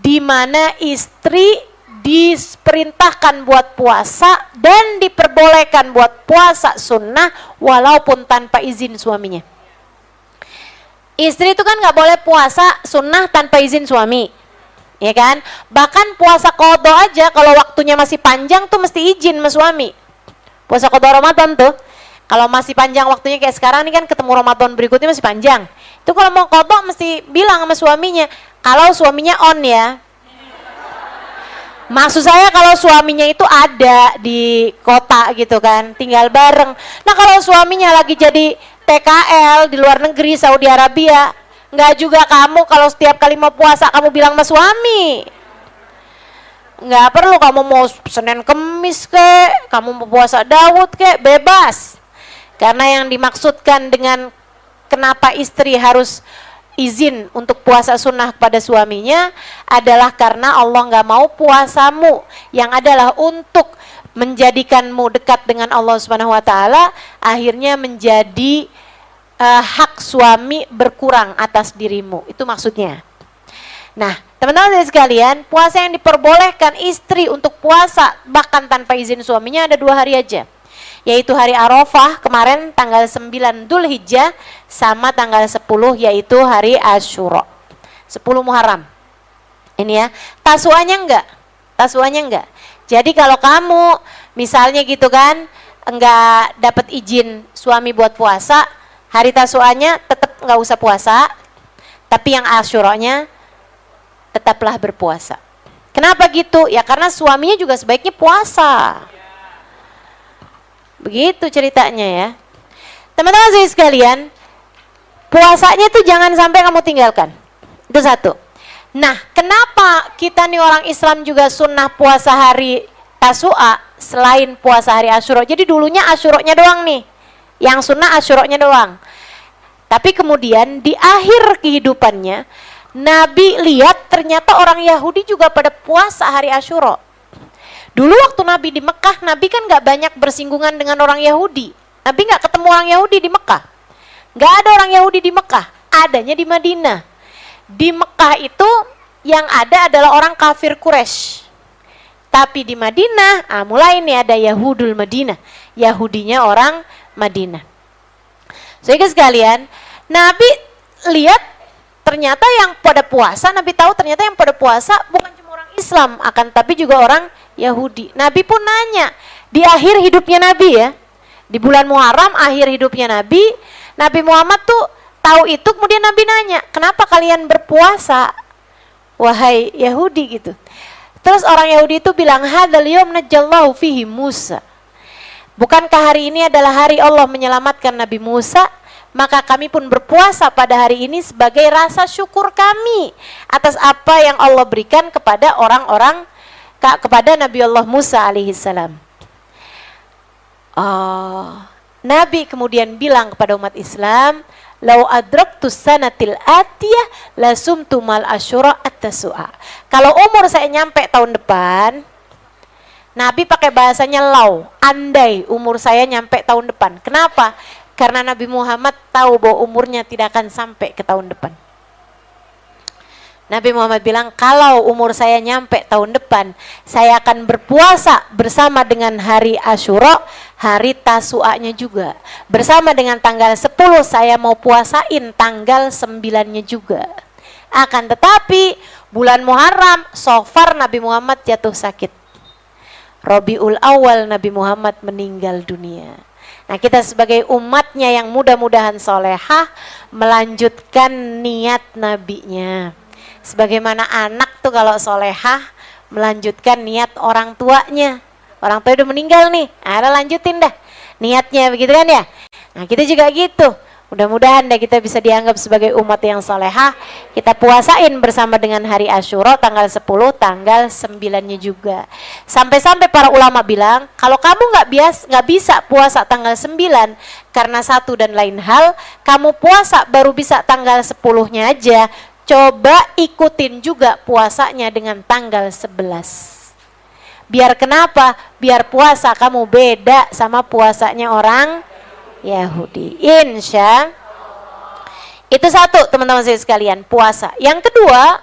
di mana istri diperintahkan buat puasa dan diperbolehkan buat puasa sunnah walaupun tanpa izin suaminya. Istri itu kan nggak boleh puasa sunnah tanpa izin suami, ya kan? Bahkan puasa qadha aja kalau waktunya masih panjang tuh mesti izin sama suami. Puasa qadha Ramadan tuh kalau masih panjang waktunya kayak sekarang ini kan ketemu Ramadan berikutnya masih panjang. Itu kalau mau qadha mesti bilang sama suaminya. Kalau suaminya on ya. Maksud saya kalau suaminya itu ada di kota gitu kan, tinggal bareng. Nah kalau suaminya lagi jadi TKL di luar negeri, Saudi Arabia, nggak juga kamu kalau setiap kali mau puasa kamu bilang sama suami. Nggak perlu kamu mau Senin Kemis kek, kamu mau puasa Daud kek, bebas. Karena yang dimaksudkan dengan kenapa istri harus izin untuk puasa sunnah kepada suaminya adalah karena Allah nggak mau puasamu yang adalah untuk menjadikanmu dekat dengan Allah Subhanahu wa taala, akhirnya menjadi hak suami berkurang atas dirimu. Itu maksudnya. Nah, teman-teman sekalian, puasa yang diperbolehkan istri untuk puasa bahkan tanpa izin suaminya ada 2 hari aja. Yaitu hari Arafah kemarin tanggal 9 Dzulhijjah sama tanggal 10 yaitu hari Asyura. 10 Muharram. Ini ya, tasuannya enggak. Jadi kalau kamu misalnya gitu kan enggak dapat izin suami buat puasa, hari tasuannya tetap enggak usah puasa, tapi yang Asyuranya tetaplah berpuasa. Kenapa gitu? Ya karena suaminya juga sebaiknya puasa. Begitu ceritanya ya. Teman-teman saya sekalian, puasanya itu jangan sampai kamu tinggalkan. Itu satu. Nah, kenapa kita nih orang Islam juga sunnah puasa hari Tasu'a selain puasa hari Asyura? Jadi dulunya Asyuranya doang nih. Yang sunnah Asyuranya doang. Tapi kemudian di akhir kehidupannya, Nabi lihat ternyata orang Yahudi juga pada puasa hari Asyura. Dulu waktu Nabi di Mekah, Nabi kan gak banyak bersinggungan dengan orang Yahudi. Nabi gak ketemu orang Yahudi di Mekah. Gak ada orang Yahudi di Mekah, adanya di Madinah. Di Mekah itu yang ada adalah orang kafir Quraisy. Tapi di Madinah, mulai ini ada Yahudul Madinah. Yahudinya orang Madinah. Sehingga sekalian, Nabi lihat ternyata yang pada puasa, Nabi tahu ternyata yang pada puasa bukan cuma orang Islam, akan tapi juga orang Yahudi. Nabi pun nanya, di akhir hidupnya Nabi ya, di bulan Muharram akhir hidupnya Nabi, Nabi Muhammad tuh tahu itu, kemudian Nabi nanya, kenapa kalian berpuasa, wahai Yahudi gitu. Terus orang Yahudi itu bilang, hadzal yaum najjallahu fihi Musa. Bukankah hari ini adalah hari Allah menyelamatkan Nabi Musa? Maka kami pun berpuasa pada hari ini sebagai rasa syukur kami atas apa yang Allah berikan kepada orang-orang, kepada Nabi Allah Musa alaihissalam. Nabi kemudian bilang kepada umat Islam, lau adraktus sanatil atiyah lasumtu mal asyura at-tasu'a. Kalau umur saya nyampe tahun depan, Nabi pakai bahasanya lau, andai umur saya nyampe tahun depan. Kenapa? Karena Nabi Muhammad tahu bahwa umurnya tidak akan sampai ke tahun depan. Nabi Muhammad bilang, kalau umur saya nyampe tahun depan, saya akan berpuasa bersama dengan hari Asyura, hari Tasu'anya juga. Bersama dengan tanggal 10 saya mau puasain tanggal 9-nya juga. Akan tetapi bulan Muharram, Safar Nabi Muhammad jatuh sakit. Rabiul Awal Nabi Muhammad meninggal dunia. Nah, kita sebagai umatnya yang mudah-mudahan solehah melanjutkan niat nabinya. Sebagaimana anak tuh kalau solehah melanjutkan niat orang tuanya. Orang tua udah meninggal nih, ada lanjutin dah niatnya, begitu kan ya. Nah, kita juga gitu. Mudah-mudahan deh kita bisa dianggap sebagai umat yang solehah. Kita puasain bersama dengan hari Asyura tanggal 10, tanggal 9-nya juga. Sampai-sampai para ulama bilang, kalau kamu nggak bisa puasa tanggal 9 karena satu dan lain hal, kamu puasa baru bisa tanggal 10-nya aja. Coba ikutin juga puasanya dengan tanggal 11. Biar kenapa? Biar puasa kamu beda sama puasanya orang Yahudi. Insya itu satu, teman-teman saya sekalian, puasa. Yang kedua,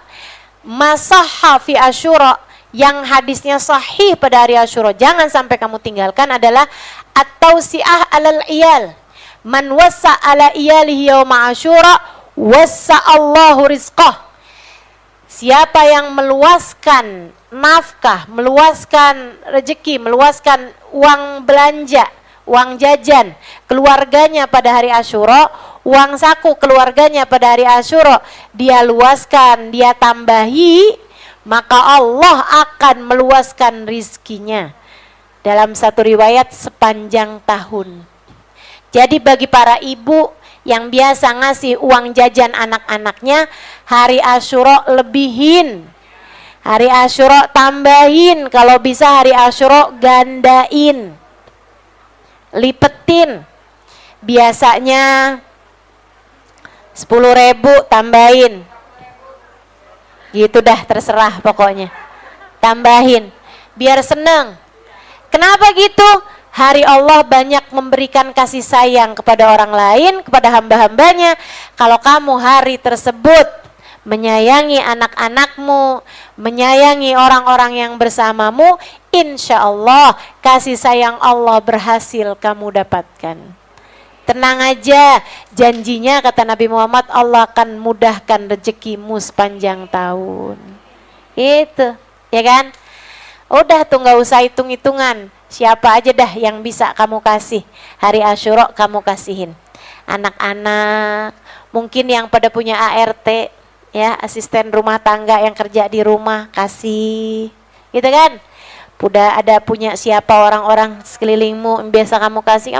masahha fi Asyura, yang hadisnya sahih pada hari Asyura, jangan sampai kamu tinggalkan, adalah at-tausi'ah alal iyal. Man wassa ala iyalihi yawma Asyura wassa Allahu rizqah. Siapa yang meluaskan nafkah, meluaskan rezeki, meluaskan uang belanja, uang jajan keluarganya pada hari Asyura, uang saku keluarganya pada hari Asyura, dia luaskan, dia tambahi, maka Allah akan meluaskan rizkinya. Dalam satu riwayat sepanjang tahun. Jadi bagi para ibu yang biasa ngasih uang jajan anak-anaknya, hari Asyura lebihin, hari Asyura tambahin, kalau bisa hari Asyura gandain, lipetin. Biasanya 10.000 tambahin, gitu dah, terserah pokoknya, tambahin biar seneng. Kenapa gitu? Hari Allah banyak memberikan kasih sayang kepada orang lain, kepada hamba-hambanya. Kalau kamu hari tersebut menyayangi anak-anakmu, menyayangi orang-orang yang bersamamu, insya Allah kasih sayang Allah berhasil kamu dapatkan. Tenang aja, janjinya kata Nabi Muhammad, Allah akan mudahkan rezekimu sepanjang tahun. Itu, ya kan? Udah tuh gak usah hitung-hitungan. Siapa aja dah yang bisa kamu kasih. Hari Asyura kamu kasihin. Anak-anak, mungkin yang pada punya ART, ya, asisten rumah tangga yang kerja di rumah, kasih. Gitu kan? Udah ada punya siapa orang-orang sekelilingmu yang biasa kamu kasih.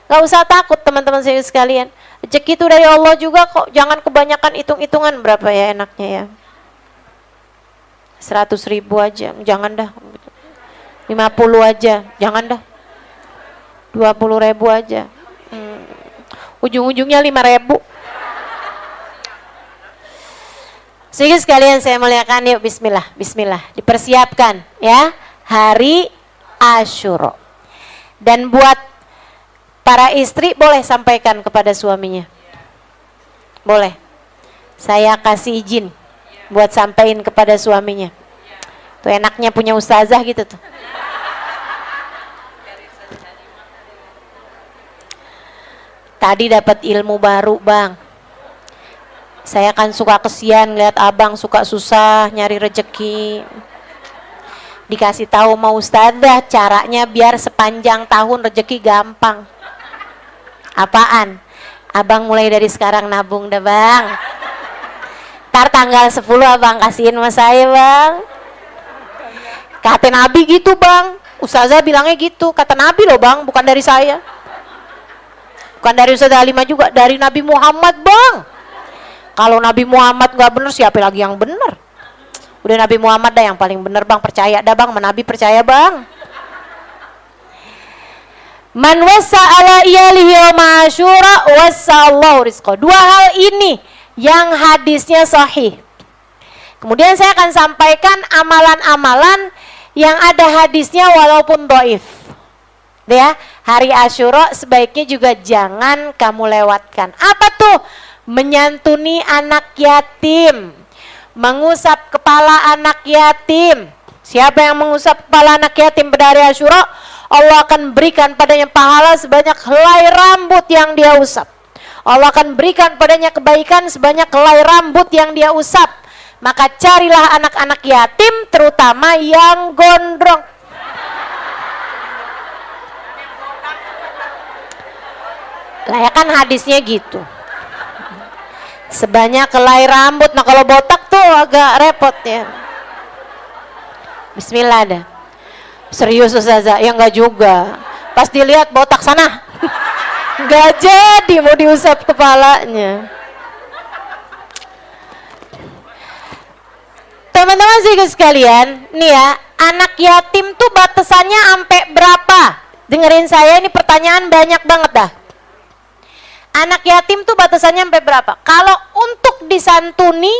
Gak usah takut teman-teman saya sekalian. Rezeki itu dari Allah juga kok. Jangan kebanyakan hitung-hitungan berapa ya enaknya ya. 100.000 aja, jangan dah. 50 aja, jangan dah. 20.000 aja. Ujung-ujungnya 5.000. Sehingga sekalian saya muliakan, yuk bismillah, bismillah. Dipersiapkan ya, hari Asyura. Dan buat para istri boleh sampaikan kepada suaminya. Boleh. Saya kasih izin buat sampaikan kepada suaminya. Tuh enaknya punya ustazah gitu tuh. Tadi dapat ilmu baru, Bang. Saya kan suka kesian lihat abang suka susah nyari rezeki. Dikasih tahu sama ustazah caranya biar sepanjang tahun rezeki gampang. Apaan? Abang mulai dari sekarang nabung dah, Bang. Ntar tanggal 10 abang kasihin sama saya, Bang. Kata Nabi gitu, Bang. Ustazah bilangnya gitu. Kata Nabi loh, Bang, bukan dari saya. Bukan dari Ustazah Halimah juga, dari Nabi Muhammad, Bang. Kalau Nabi Muhammad gak bener, siapa lagi yang bener? Udah Nabi Muhammad dah yang paling bener, Bang. Percaya dah, Bang. Nabi percaya, Bang. Man wasa ala iyalihi yawma Asyura wasa Allahu rizqa. Dua hal ini yang hadisnya sahih. Kemudian saya akan sampaikan amalan-amalan yang ada hadisnya walaupun dhaif. Ya, hari Asyura sebaiknya juga jangan kamu lewatkan. Apa tuh? Menyantuni anak yatim, mengusap kepala anak yatim. Siapa yang mengusap kepala anak yatim pada hari Asyura, Allah akan berikan padanya pahala sebanyak helai rambut yang dia usap. Allah akan berikan padanya kebaikan sebanyak helai rambut yang dia usap. Maka carilah anak-anak yatim, terutama yang gondrong. Lah ya kan hadisnya gitu. Sebanyak helai rambut. Nah kalau botak tuh agak repot ya. Bismillah dah. Serius Ustazah? Ya enggak juga. Pas dilihat botak sana. Enggak jadi mau diusap kepalanya. Teman-teman sih sekalian, nih ya, anak yatim tuh batasannya sampai berapa? Dengerin saya, ini pertanyaan banyak banget dah. Anak yatim tuh batasannya sampai berapa? Kalau untuk disantuni,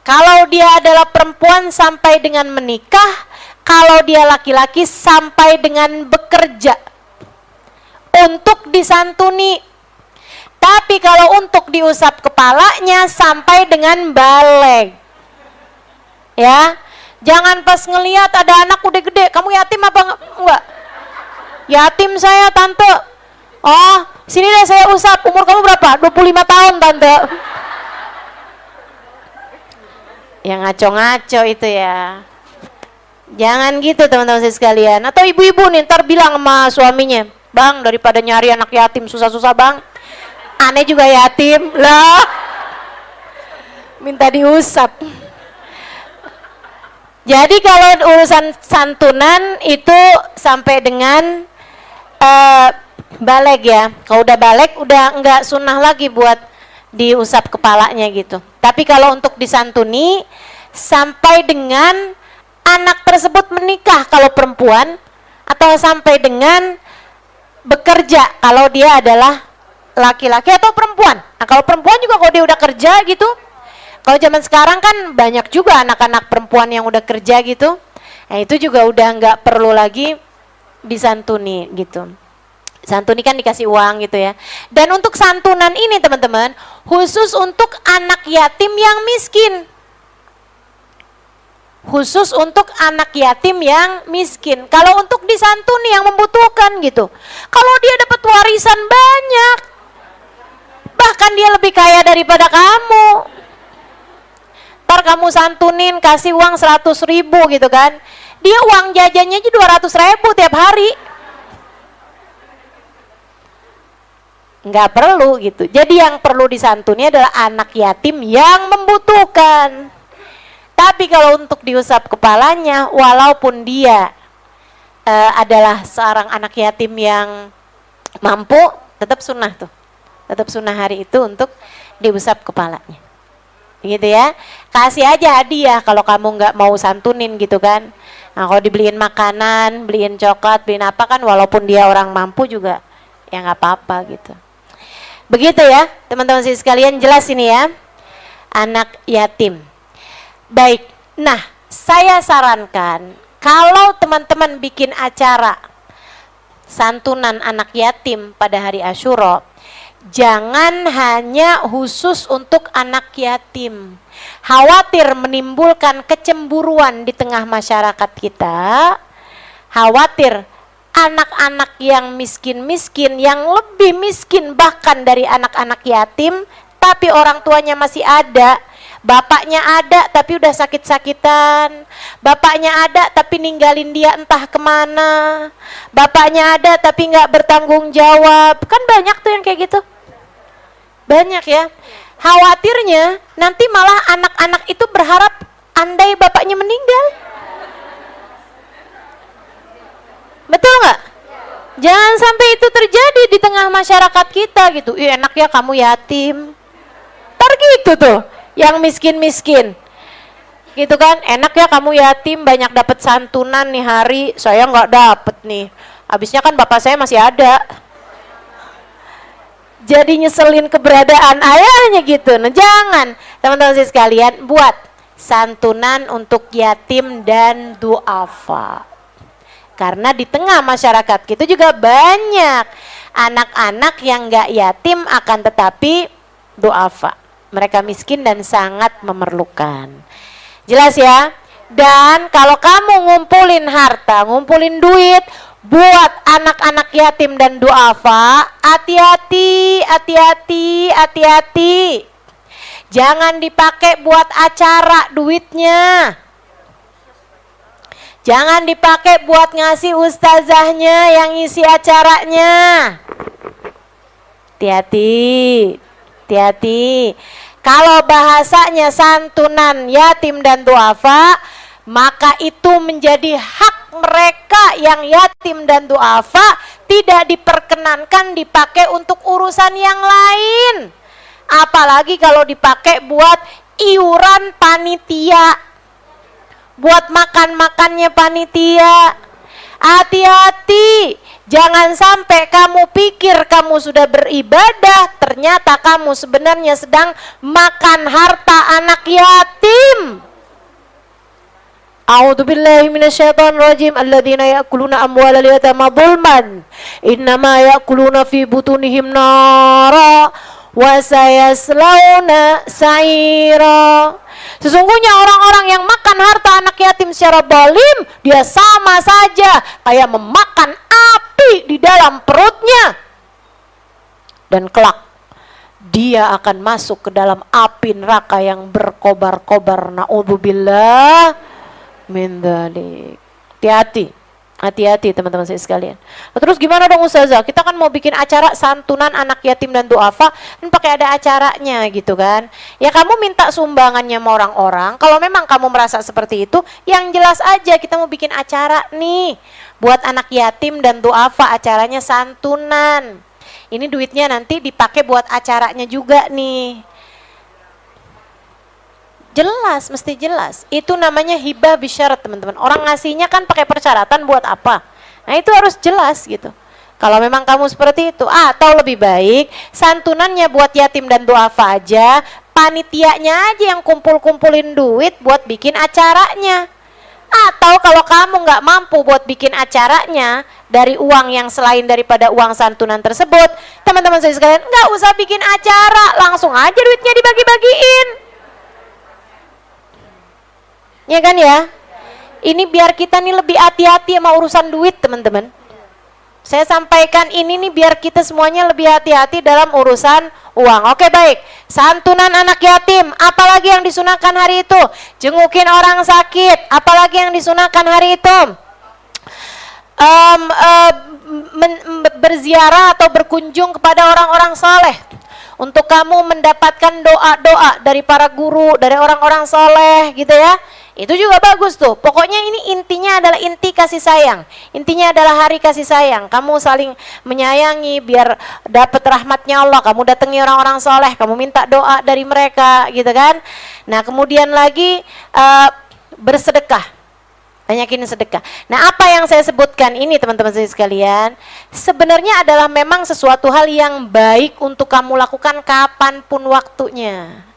kalau dia adalah perempuan sampai dengan menikah, kalau dia laki-laki sampai dengan bekerja untuk disantuni. Tapi kalau untuk diusap kepalanya sampai dengan balik. Ya, jangan pas ngelihat ada anak udah gede, kamu yatim apa enggak? Yatim saya, Tante. Oh, sini deh saya usap. Umur kamu berapa? 25 tahun, Tante. Ya ngaco-ngaco itu ya. Jangan gitu teman-teman sekalian. Atau ibu-ibu nih ntar bilang sama suaminya, Bang, daripada nyari anak yatim susah-susah, Bang, aneh juga yatim lah, minta diusap. Jadi kalau urusan santunan itu sampai dengan balik ya. Kalau udah balik udah enggak sunnah lagi buat diusap kepalanya gitu. Tapi kalau untuk disantuni sampai dengan anak tersebut menikah kalau perempuan, atau sampai dengan bekerja kalau dia adalah laki-laki atau perempuan. Nah kalau perempuan juga kalau dia udah kerja gitu, kalau zaman sekarang kan banyak juga anak-anak perempuan yang udah kerja gitu, nah itu juga udah nggak perlu lagi disantuni gitu. Santuni kan dikasih uang gitu ya. Dan untuk santunan ini teman-teman, khusus untuk anak yatim yang miskin. Khusus untuk anak yatim yang miskin. Kalau untuk disantuni yang membutuhkan gitu. Kalau dia dapat warisan banyak, bahkan dia lebih kaya daripada kamu. Ntar kamu santunin, kasih uang 100.000 gitu kan. Dia uang jajannya aja 200.000 tiap hari. Nggak perlu gitu. Jadi yang perlu disantuni adalah anak yatim yang membutuhkan. Tapi kalau untuk diusap kepalanya, walaupun dia adalah seorang anak yatim yang mampu, tetap sunnah tuh. Tetap sunnah hari itu untuk diusap kepalanya. Gitu ya. Kasih aja hadiah kalau kamu nggak mau santunin gitu kan. Nah, kalau dibeliin makanan, beliin coklat, beliin apa kan, walaupun dia orang mampu juga ya nggak apa-apa gitu. Begitu ya teman-teman sekalian, jelas ini ya, anak yatim. Baik, nah saya sarankan kalau teman-teman bikin acara santunan anak yatim pada hari Asyura, jangan hanya khusus untuk anak yatim. Khawatir menimbulkan kecemburuan di tengah masyarakat kita, khawatir anak-anak yang miskin-miskin, yang lebih miskin bahkan dari anak-anak yatim, tapi orang tuanya masih ada, bapaknya ada tapi udah sakit-sakitan, bapaknya ada tapi ninggalin dia entah kemana, bapaknya ada tapi nggak bertanggung jawab, kan banyak tuh yang kayak gitu, banyak ya. Khawatirnya nanti malah anak-anak itu berharap andai bapaknya meninggal. Betul nggak? Jangan sampai itu terjadi di tengah masyarakat kita gitu. Ih, enak ya kamu yatim. Ntar gitu tuh, yang miskin-miskin. Gitu kan, enak ya kamu yatim, banyak dapat santunan nih hari, saya nggak dapet nih. Habisnya kan bapak saya masih ada. Jadi nyeselin keberadaan ayahnya gitu. Nah jangan, teman-teman sekalian, buat santunan untuk yatim dan duafa. Karena di tengah masyarakat kita juga banyak anak-anak yang nggak yatim akan tetapi duafa. Mereka miskin dan sangat memerlukan. Jelas ya? Dan kalau kamu ngumpulin harta, ngumpulin duit buat anak-anak yatim dan duafa, hati-hati, hati-hati, hati-hati. Jangan dipakai buat acara duitnya. Jangan dipakai buat ngasih ustazahnya yang isi acaranya. Hati-hati, hati-hati. Kalau bahasanya santunan yatim dan duafa, maka itu menjadi hak mereka yang yatim dan duafa, tidak diperkenankan dipakai untuk urusan yang lain. Apalagi kalau dipakai buat iuran panitia, buat makan-makannya panitia. Hati-hati, jangan sampai kamu pikir kamu sudah beribadah, ternyata kamu sebenarnya sedang makan harta anak yatim. A'udzubillahi minasyaitonirrajim. Alladzina ya'kuluna amwalal yatama dzulman innama ya'kuluna fi butunihim nara wa sayaslawna sa'ira. Sesungguhnya orang-orang yang makan harta anak yatim secara zalim, dia sama saja kayak memakan api di dalam perutnya. Dan kelak dia akan masuk ke dalam api neraka yang berkobar-kobar. Na'udzubillah min dzalik. Hati-hati. Hati-hati teman-teman saya sekalian. Terus gimana dong Ustazah? Kita kan mau bikin acara santunan anak yatim dan duafa, kan pakai ada acaranya gitu kan. Ya kamu minta sumbangannya sama orang-orang. Kalau memang kamu merasa seperti itu, yang jelas aja kita mau bikin acara nih buat anak yatim dan duafa, acaranya santunan. Ini duitnya nanti dipakai buat acaranya juga nih. Jelas, mesti jelas. Itu namanya hibah bisyarat teman-teman. Orang ngasihnya kan pakai persyaratan buat apa. Nah itu harus jelas gitu. Kalau memang kamu seperti itu, atau lebih baik santunannya buat yatim dan duafa aja, panitianya aja yang kumpul-kumpulin duit buat bikin acaranya. Atau kalau kamu nggak mampu buat bikin acaranya dari uang yang selain daripada uang santunan tersebut, teman-teman saya sekalian, nggak usah bikin acara, langsung aja duitnya dibagi-bagiin. Ya kan ya? Ini biar kita nih lebih hati-hati sama urusan duit, teman-teman. Saya sampaikan ini nih biar kita semuanya lebih hati-hati dalam urusan uang. Oke, baik. Santunan anak yatim, apalagi yang disunahkan hari itu? Jengukin orang sakit, apalagi yang disunahkan hari itu? Berziarah atau berkunjung kepada orang-orang soleh. Untuk kamu mendapatkan doa-doa dari para guru, dari orang-orang soleh gitu ya. Itu juga bagus tuh. Pokoknya ini intinya adalah inti kasih sayang. Intinya adalah hari kasih sayang. Kamu saling menyayangi biar dapat rahmatnya Allah. Kamu datangi orang-orang soleh, kamu minta doa dari mereka gitu kan. Nah kemudian lagi bersedekah. Banyakin sedekah. Nah apa yang saya sebutkan ini teman-teman saya sekalian, sebenarnya adalah memang sesuatu hal yang baik untuk kamu lakukan kapanpun waktunya.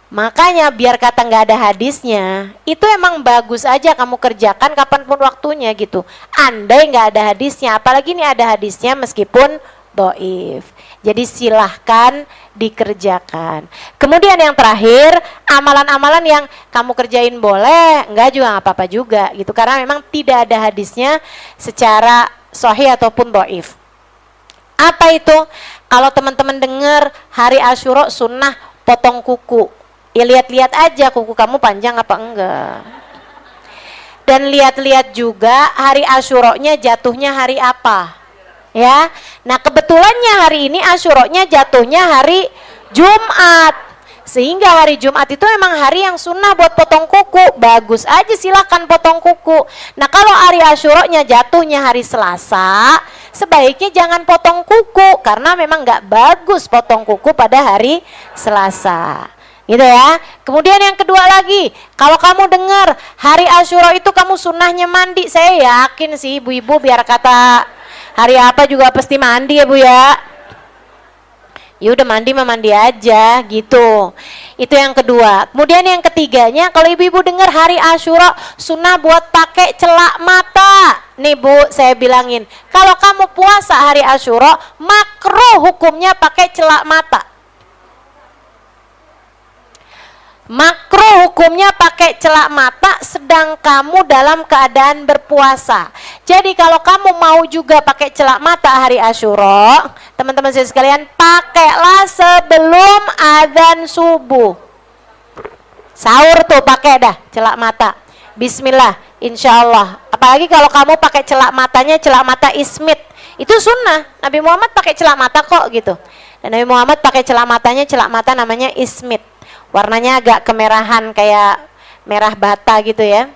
Makanya biar kata nggak ada hadisnya, itu emang bagus aja kamu kerjakan kapanpun waktunya gitu. Andai nggak ada hadisnya, apalagi ini ada hadisnya meskipun dhaif. Jadi silahkan dikerjakan. Kemudian yang terakhir, amalan-amalan yang kamu kerjain boleh, enggak juga nggak apa-apa juga gitu. Karena memang tidak ada hadisnya secara sahih ataupun dhaif. Apa itu? Kalau teman-teman dengar hari Asyura sunnah potong kuku. Ya lihat-lihat aja kuku kamu panjang apa enggak. Dan lihat-lihat juga hari Asyuranya jatuhnya hari apa. Ya. Nah, kebetulannya hari ini Asyuranya jatuhnya hari Jumat. Sehingga hari Jumat itu memang hari yang sunnah buat potong kuku. Bagus aja silahkan potong kuku. Nah, kalau hari Asyuranya jatuhnya hari Selasa, sebaiknya jangan potong kuku karena memang nggak bagus potong kuku pada hari Selasa. Gitu ya. Kemudian yang kedua lagi, kalau kamu dengar hari Asyura itu kamu sunnahnya mandi, saya yakin sih ibu-ibu biar kata hari apa juga pasti mandi ya Bu ya. Ya udah mandi mah mandi aja gitu. Itu yang kedua. Kemudian yang ketiganya, kalau ibu-ibu dengar hari Asyura sunnah buat pakai celak mata. Nih Bu, saya bilangin, kalau kamu puasa hari Asyura, makruh hukumnya pakai celak mata. Makruh hukumnya pakai celak mata sedang kamu dalam keadaan berpuasa. Jadi kalau kamu mau juga pakai celak mata hari Asyura, teman-teman saya sekalian, pakailah sebelum adzan subuh. Sahur tuh pakai dah celak mata. Bismillah, insya Allah. Apalagi kalau kamu pakai celak matanya celak mata ismit, itu sunnah. Nabi Muhammad pakai celak mata kok gitu. Dan Nabi Muhammad pakai celak matanya celak mata namanya ismit. Warnanya agak kemerahan kayak merah bata gitu ya.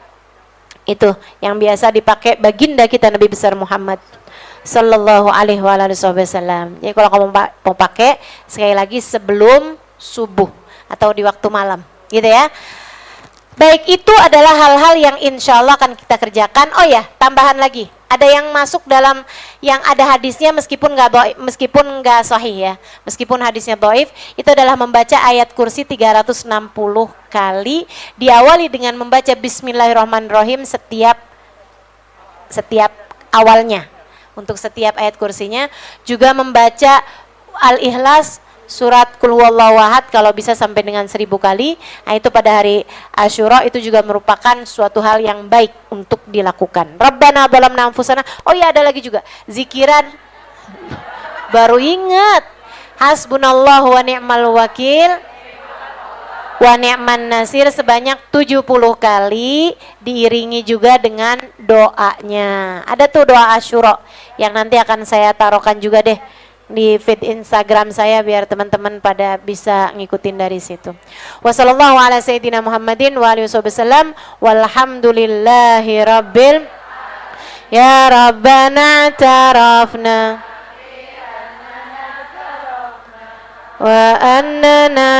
Itu yang biasa dipakai baginda kita Nabi besar Muhammad sallallahu alaihi wasallam. Jadi kalau kamu mau pakai sekali lagi sebelum subuh atau di waktu malam gitu ya. Baik, itu adalah hal-hal yang insya Allah akan kita kerjakan. Oh ya, tambahan lagi, ada yang masuk dalam yang ada hadisnya meskipun nggak sahih ya, meskipun hadisnya dhaif, itu adalah membaca ayat kursi 360 kali, diawali dengan membaca Bismillahirrahmanirrahim setiap awalnya. Untuk setiap ayat kursinya juga membaca Al-Ikhlas, surat Qul Huwallahu Ahad kalau bisa sampai dengan 1000 kali. Nah, itu pada hari Asyura itu juga merupakan suatu hal yang baik untuk dilakukan. Rabbana zalamna anfusana. Oh ya, ada lagi juga zikiran. Baru ingat. Hasbunallahu wa ni'mal wakil wa ni'man nasir sebanyak 70 kali, diiringi juga dengan doanya. Ada tuh doa Asyura yang nanti akan saya taruhkan juga deh di feed Instagram saya biar teman-teman pada bisa ngikutin dari situ. Wassallallahu ala sayyidina Muhammadin wa alihi wasallam walhamdulillahi rabbil ya rabbana tarafna wa annana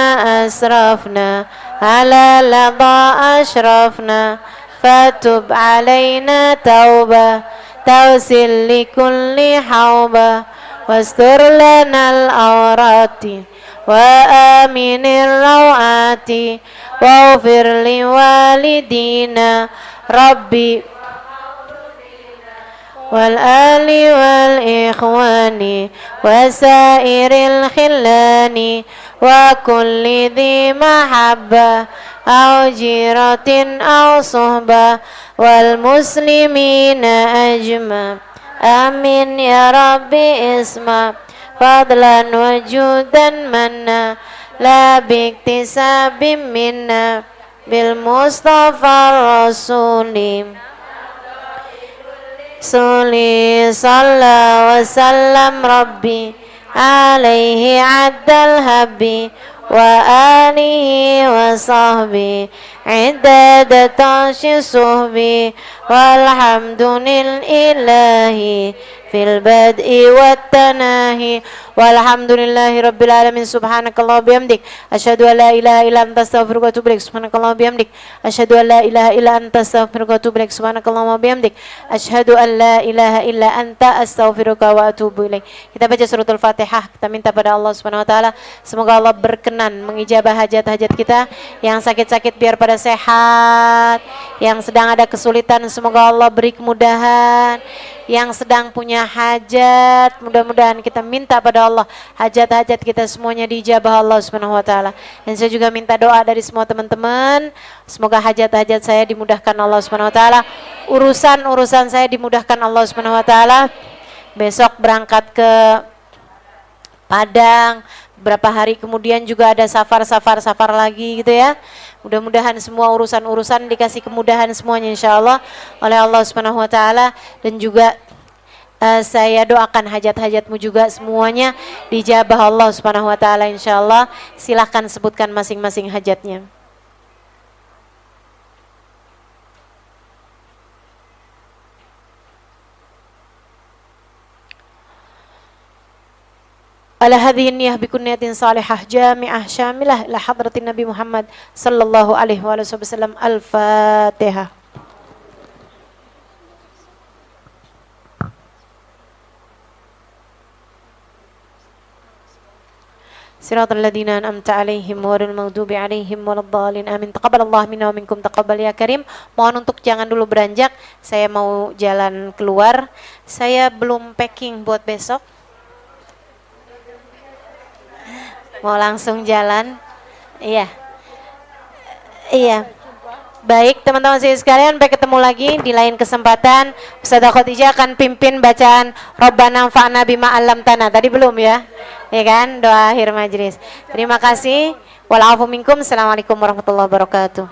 asrafna ala ladha ashrafna fatub alaina tauba tawsil likulli hauba wastur lanal awrati wa aminir rawati waghfir li walidina ربي والآل والإخوان وسائر الخلان وكل ذي محبة أو جيرة أو صحبة والمسلمين أجمع آمين يا ربي اسمع فضلا وجودا منا لا باكتساب منا بالمصطفى الرسول صلى وسلم ربي عليه عد الهب وآله وصحبه عدد طاش صحبي والحمد لله في البدء والتناهي والحمد لله رب العالمين سبحانك الله وبحمدك أشهد أن لا إله إلا أنت أستغفرك وأتوب إليك سبحانك الله وبحمدك أشهد أن لا إله إلا أنت أستغفرك وأتوب إليك سبحانك الله وبحمدك أشهد أن لا إله إلا أنت أستغفرك وأتوب إليك. Kita baca suratul Fatihah, kita minta pada Allah Subhanahu wa taala semoga Allah berkenan mengijabah hajat-hajat kita, yang sakit-sakit biar pada sehat, yang sedang ada kesulitan semoga Allah beri kemudahan, yang sedang punya hajat mudah-mudahan kita minta pada Allah hajat-hajat kita semuanya dijabah Allah Subhanahu wa taala. Dan saya juga minta doa dari semua teman-teman, semoga hajat-hajat saya dimudahkan Allah Subhanahu wa taala, urusan-urusan saya dimudahkan Allah Subhanahu wa taala. Besok berangkat ke Padang, beberapa hari kemudian juga ada safar lagi gitu ya. Mudah-mudahan semua urusan-urusan dikasih kemudahan semuanya insyaallah oleh Allah Subhanahu wa taala. Dan juga saya doakan hajat-hajatmu juga semuanya dijabah Allah Subhanahu wa taala insyaallah. Silahkan sebutkan masing-masing hajatnya. على هذه النية بكل نية صالحة جامعة شاملة إلى حضرة النبي محمد صلى الله عليه وآله وسلم. الفاتحة. صراط الذين أنعمت عليهم غير المغضوب عليهم ولا الضالين آمين. تقبل الله منا ومنكم تقبل يا كريم. Mohon untuk jangan dulu beranjak, saya mau jalan keluar. Saya belum packing buat besok. Mau langsung jalan? Iya. Iya. Baik teman-teman sekalian, sampai ketemu lagi di lain kesempatan. Ustazah Khadijah akan pimpin bacaan Rabbana anfa'na bima 'allamtana. Tadi belum ya? Ya kan? Doa akhir majelis. Terima kasih. Wal 'afu minkum. Assalamualaikum warahmatullahi wabarakatuh.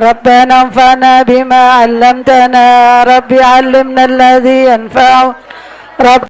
Rabbana anfa'na bima 'allamtana. Rabbi 'allimna alladhi yanfa'u.